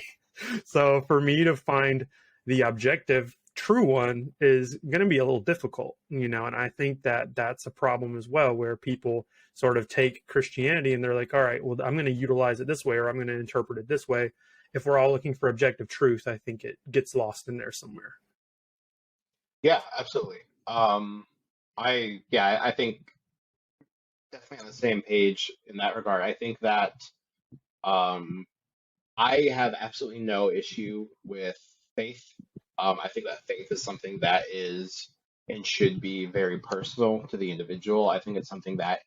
So for me to find the objective true one is going to be a little difficult, and I think that that's a problem as well, where people sort of take Christianity and they're like, all right, well, I'm going to utilize it this way, or I'm going to interpret it this way. If we're all looking for objective truth, I think it gets lost in there somewhere. Yeah, absolutely. I think definitely on the same page in that regard. I think that um, I have absolutely no issue with faith. I think that faith is something that is and should be very personal to the individual. I think it's something that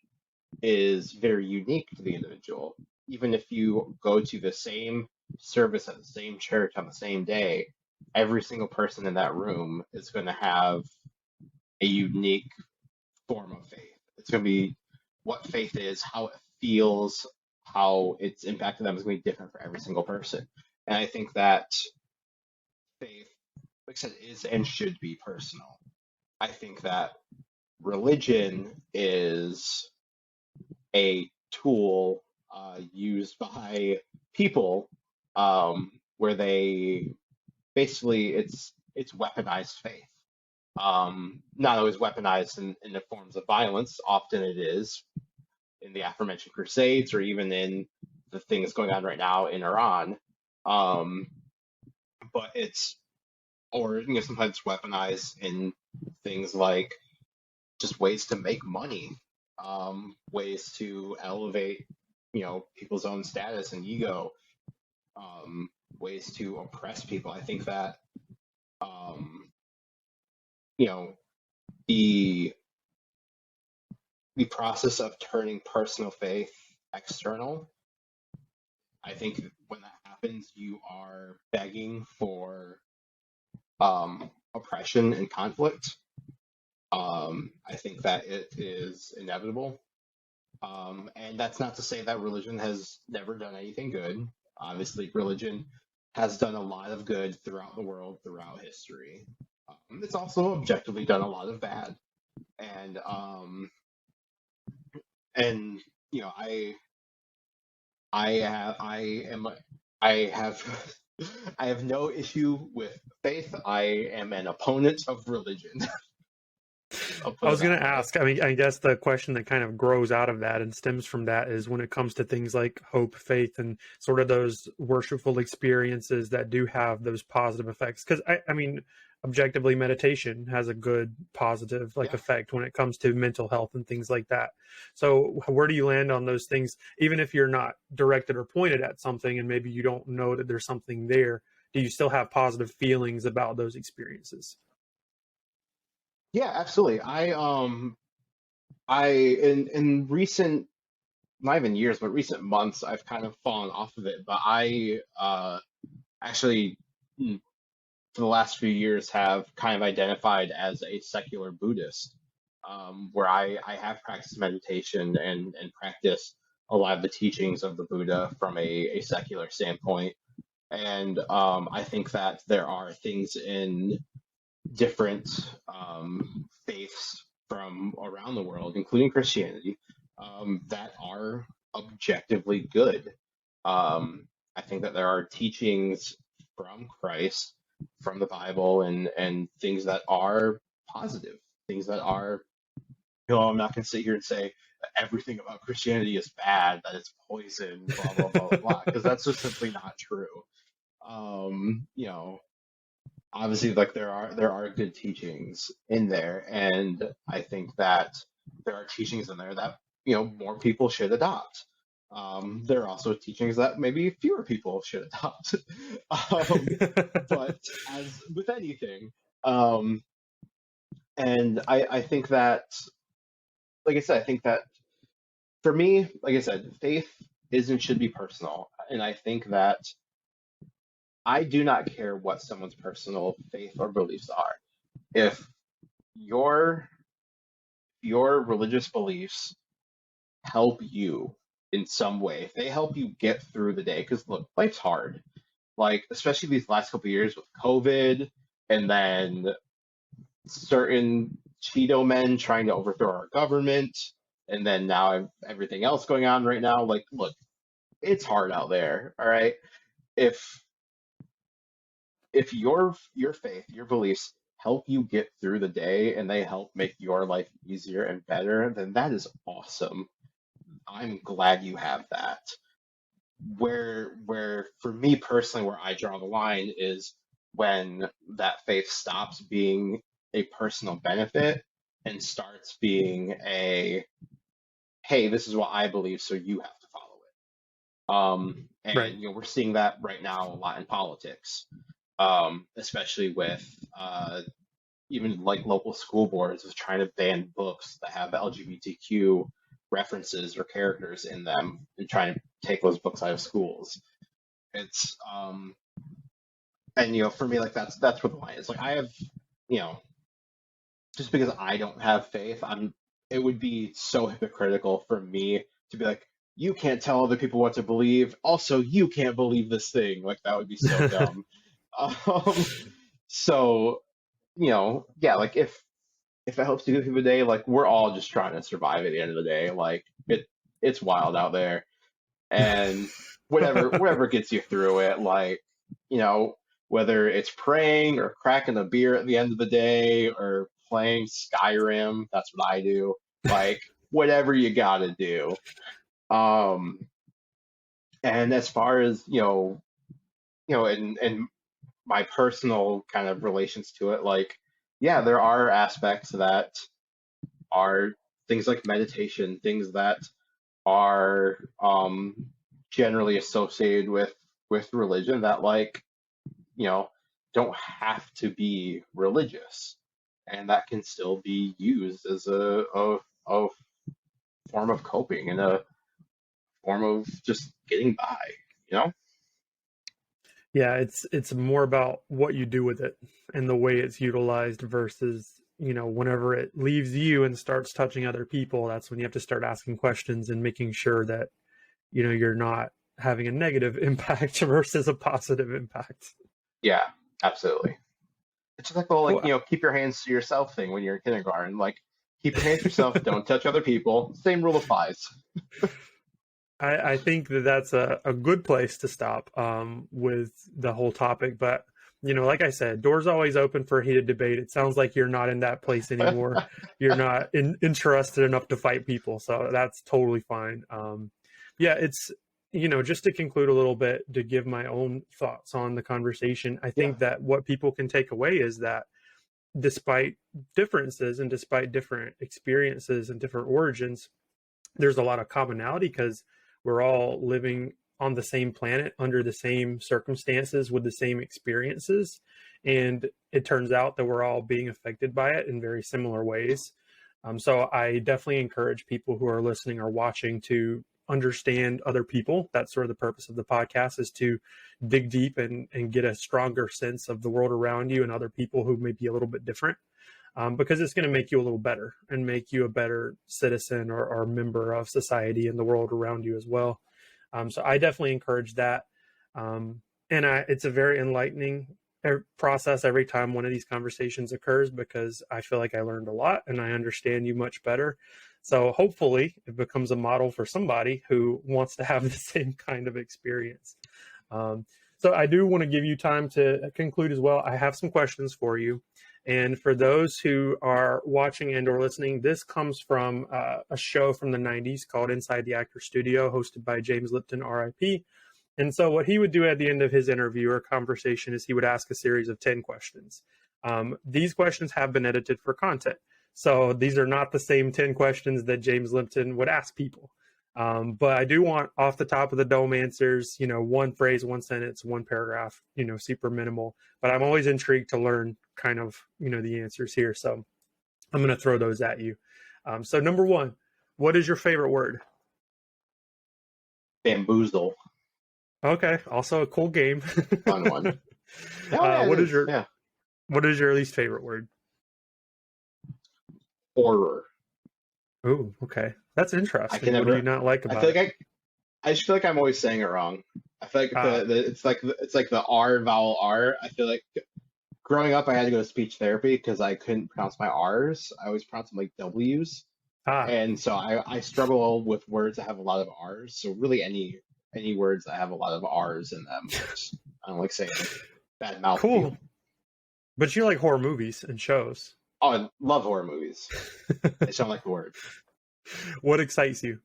is very unique to the individual. Even if you go to the same service at the same church on the same day, every single person in that room is going to have a unique form of faith. It's going to be what faith is, how it feels, how it's impacted them is going to be different for every single person. And I think that faith, like I said, is and should be personal. I think that religion is a tool used by people where they basically it's weaponized faith. Not always weaponized in the forms of violence. Often it is in the aforementioned Crusades, or even in the things going on right now in Iran. Um, but it's or sometimes it's weaponized in things like just ways to make money, ways to elevate people's own status and ego, um, ways to oppress people. I think that um, you know the the process of turning personal faith external. I think when that happens, you are begging for oppression and conflict. I think that it is inevitable. And that's not to say that religion has never done anything good. Obviously, religion has done a lot of good throughout the world, throughout history. It's also objectively done a lot of bad. And and I am I have I have no issue with faith. I am an opponent of religion. I'll I put it was going that to way. ask, I mean, I guess the question that kind of grows out of that and stems from that is when it comes to things like hope, faith, and sort of those worshipful experiences that do have those positive effects. Because I mean, objectively, meditation has a good positive like Yeah. effect when it comes to mental health and things like that. So where do you land on those things? Even if you're not directed or pointed at something, and maybe you don't know that there's something there, do you still have positive feelings about those experiences? Yeah, absolutely. I in recent, not even years, but recent months, I've kind of fallen off of it. But I actually, for the last few years, have kind of identified as a secular Buddhist, where I have practiced meditation and practiced a lot of the teachings of the Buddha from a secular standpoint. And I think that there are things in different faiths from around the world, including Christianity, that are objectively good. I think that there are teachings from Christ, from the Bible, and things that are positive, things that are, I'm not going to sit here and say that everything about Christianity is bad, that it's poison, blah, blah, blah, blah, blah, because that's just simply not true. You know, obviously like there are good teachings in there, and I think that there are teachings in there that more people should adopt. There are also teachings that maybe fewer people should adopt. um, but as with anything, um, and I think that, like I said, I think that for me, like I said, faith isn't should be personal, and I think that I do not care what someone's personal faith or beliefs are. If your your religious beliefs help you in some way, if they help you get through the day, because look, life's hard. Like especially these last couple of years with COVID, and then certain Cheeto men trying to overthrow our government, and then now everything else going on right now. Like, look, it's hard out there. All right, if your faith, your beliefs help you get through the day and they help make your life easier and better, then that is awesome. I'm glad you have that. Where for me personally, where I draw the line is when that faith stops being a personal benefit and starts being a, hey, this is what I believe, so you have to follow it. Right. And we're seeing that right now a lot in politics, especially with even like local school boards is trying to ban books that have LGBTQ references or characters in them and trying to take those books out of schools. It's and for me, like that's where the line is. Like I have, you know just because I don't have faith, it would be so hypocritical for me to be like, you can't tell other people what to believe, also you can't believe this thing. Like that would be so dumb. um so yeah, like if it helps you get through the day, like we're all just trying to survive at the end of the day. Like it's wild out there, and whatever gets you through it, like you know, whether it's praying or cracking a beer at the end of the day or playing Skyrim, that's what I do. Like whatever you gotta do. Um, and as far as and my personal kind of relations to it, like yeah, there are aspects that are things like meditation, things that are generally associated with religion that like you know don't have to be religious, and that can still be used as a form of coping and a form of just getting by. You know? Yeah, it's more about what you do with it and the way it's utilized versus, whenever it leaves you and starts touching other people, that's when you have to start asking questions and making sure that, you're not having a negative impact versus a positive impact. Yeah, absolutely. It's just like the whole like Cool. keep your hands to yourself thing when you're in kindergarten. Like keep your hands to yourself, don't touch other people. Same rule applies. I think that that's a good place to stop with the whole topic. But like I said, doors always open for heated debate. It sounds like you're not in that place anymore. You're not interested enough to fight people, so that's totally fine. Yeah, it's just to conclude a little bit, to give my own thoughts on the conversation. I Yeah. think that what people can take away is that despite differences and despite different experiences and different origins, there's a lot of commonality because we're all living on the same planet under the same circumstances with the same experiences. And it turns out that we're all being affected by it in very similar ways. So I definitely encourage people who are listening or watching to understand other people. That's sort of the purpose of the podcast, is to dig deep and get a stronger sense of the world around you and other people who may be a little bit different. Because it's going to make you a little better and make you a better citizen or member of society and the world around you as well. So I definitely encourage that. It's a very enlightening process every time one of these conversations occurs, because I feel like I learned a lot and I understand you much better. So hopefully it becomes a model for somebody who wants to have the same kind of experience. So I do want to give you time to conclude as well. I have some questions for you. And for those who are watching and or listening, this comes from a show from the 90s called Inside the Actor Studio, hosted by James Lipton, RIP. And so what he would do at the end of his interview or conversation is he would ask a series of 10 questions. These questions have been edited for content. So these are not the same 10 questions that James Lipton would ask people. But I do want off the top of the dome answers, one phrase, one sentence, one paragraph, super minimal. But I'm always intrigued to learn kind of, the answers here. So I'm going to throw those at you. So number one, what is your favorite word? Bamboozle. Okay. Also a cool game. Fun one. Yeah, what is your least favorite word? Horror. Oh, okay. That's interesting. What do you not like about it? I just feel like I'm always saying it wrong. I feel like it's like the R vowel R. I feel like growing up I had to go to speech therapy because I couldn't pronounce my R's. I always pronounce them like W's. And so I struggle with words that have a lot of R's. So really any words that have a lot of R's in them, I don't like saying bad mouth. Cool. But you like horror movies and shows. Oh, I love horror movies. I just don't like the word. What excites you?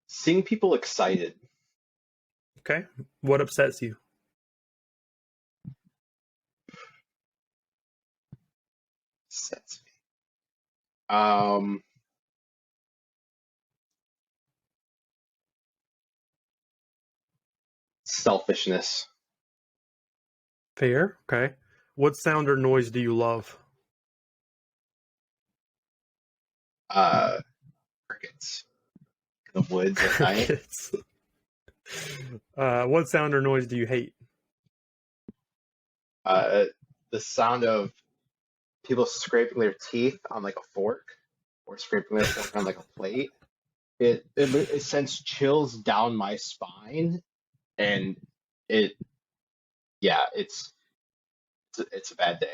Seeing people excited. Okay. What upsets you? Upsets me. Selfishness. Fair. Okay. What sound or noise do you love? Crickets. The woods at night. What sound or noise do you hate? The sound of people scraping their teeth on like a fork, or scraping their fork on like a plate. It sends chills down my spine, and it's a bad day.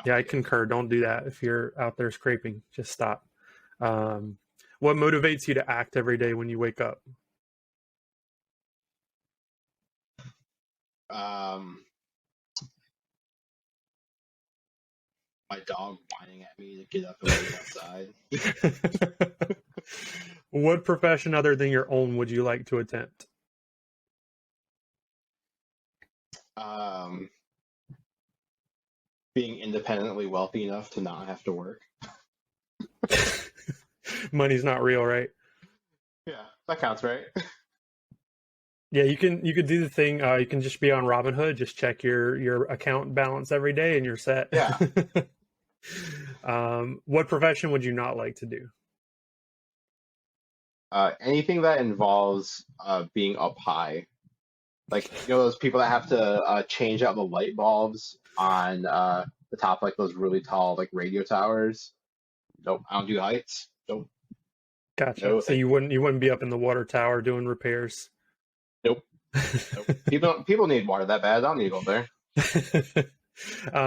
Yeah, I concur. Don't do that if you're out there scraping. Just stop. What motivates you to act every day when you wake up? My dog whining at me to get up and wait outside. What profession other than your own would you like to attempt? Being independently wealthy enough to not have to work. Money's not real, right? Yeah, that counts, right? Yeah, you could do the thing. You can just be on Robinhood, just check your account balance every day, and you're set. Yeah. What profession would you not like to do? Anything that involves being up high, like those people that have to change out the light bulbs on the top, like those really tall like radio towers. Nope, I don't do heights. Nope. Gotcha. No, so you wouldn't be up in the water tower doing repairs. Nope. Nope. People need water that bad. I don't need to go there.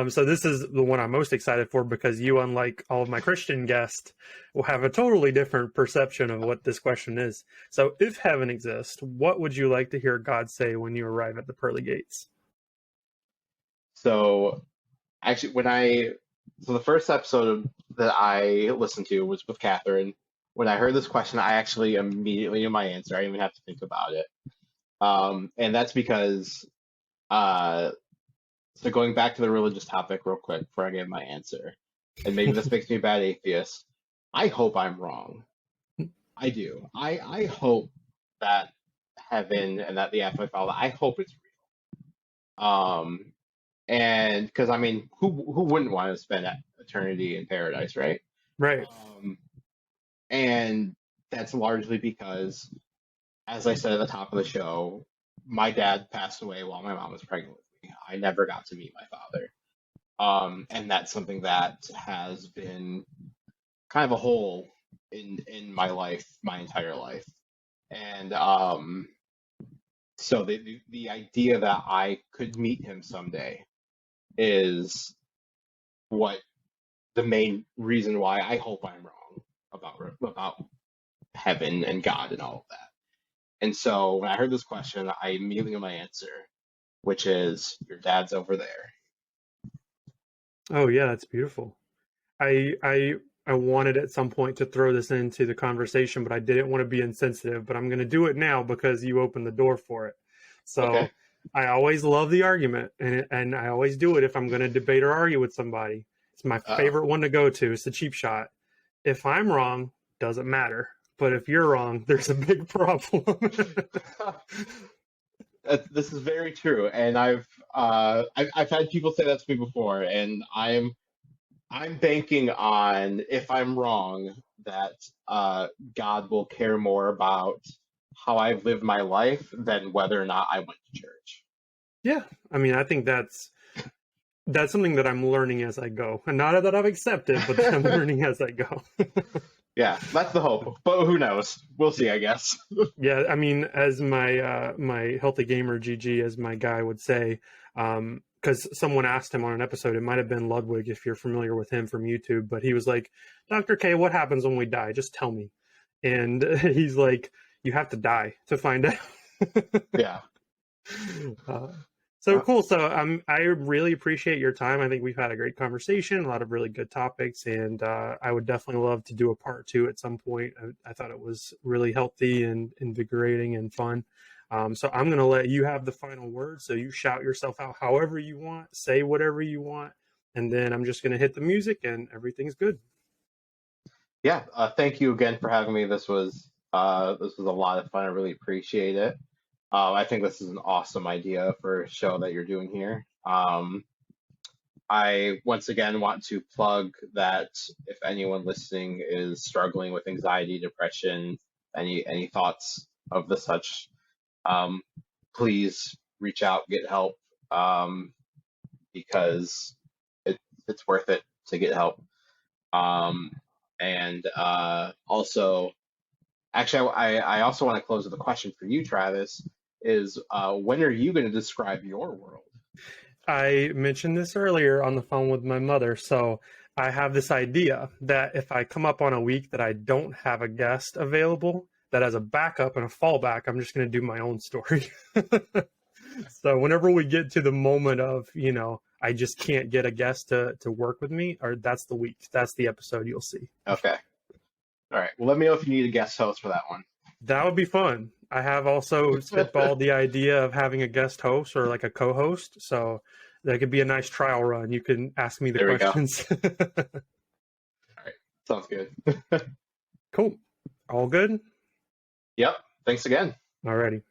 So this is the one I'm most excited for because you, unlike all of my Christian guests, will have a totally different perception of what this question is. So if heaven exists, what would you like to hear God say when you arrive at the pearly gates? So actually, so the first episode that I listened to was with Catherine. When I heard this question, I actually immediately knew my answer. I didn't even have to think about it. And that's because, uh, so going back to the religious topic real quick before I give my answer, and maybe this makes me a bad atheist. I hope I'm wrong. I do. I hope that heaven and that the afterlife, all that, I hope it's real. And because I mean, who wouldn't want to spend eternity in paradise, right? Right. Um, and that's largely because, as I said at the top of the show, my dad passed away while my mom was pregnant with me. I never got to meet my father. And that's something that has been kind of a hole in my life, my entire life. And so the idea that I could meet him someday is what the main reason why I hope I'm wrong about heaven and God and all of that. And so when I heard this question, I immediately knew my answer, which is your dad's over there. Oh yeah, that's beautiful. I wanted at some point to throw this into the conversation, but I didn't want to be insensitive. But I'm going to do it now because you opened the door for it. Okay. So I always love the argument, and I always do it if I'm going to debate or argue with somebody. It's my Uh-oh. favorite one to go to. It's the cheap shot. If I'm wrong, doesn't matter. But if you're wrong, there's a big problem. This is very true, and I've had people say that to me before, and I'm banking on, if I'm wrong, that God will care more about how I've lived my life than whether or not I went to church. Yeah, I mean, I think that's something that I'm learning as I go, and not that I've accepted, but that I'm learning as I go. Yeah, that's the hope, but who knows? We'll see, I guess. Yeah, I mean, as my healthy gamer GG, as my guy would say, because someone asked him on an episode, it might have been Ludwig, if you're familiar with him from YouTube, but he was like, "Dr. K, what happens when we die? Just tell me." And he's like, "You have to die to find out." Yeah. Uh, so Uh, cool. So I really appreciate your time. I think we've had a great conversation, a lot of really good topics, and I would definitely love to do a part two at some point. I thought it was really healthy and invigorating and fun. So I'm going to let you have the final word. So you shout yourself out however you want, say whatever you want, and then I'm just going to hit the music and everything's good. yeah. Thank you again for having me. This was a lot of fun. I really appreciate it. I think this is an awesome idea for a show that you're doing here. I once again want to plug that if anyone listening is struggling with anxiety, depression, any thoughts of the such, um, please reach out, get help, because it, it's worth it to get help. Um, and also, actually, I also want to close with a question for you, Travis. Is when are you going to describe your world? I mentioned this earlier on the phone with my mother. So I have this idea that if I come up on a week that I don't have a guest available, that as a backup and a fallback, I'm just going to do my own story. So whenever we get to the moment of, I just can't get a guest to work with me, or that's the week, that's the episode you'll see. Okay. All right. Well, let me know if you need a guest host for that one. That would be fun. I have also spitballed the idea of having a guest host or like a co-host. So that could be a nice trial run. You can ask me the There we go. All questions. right. Sounds good. Cool. All good? Yep. Thanks again. Alrighty.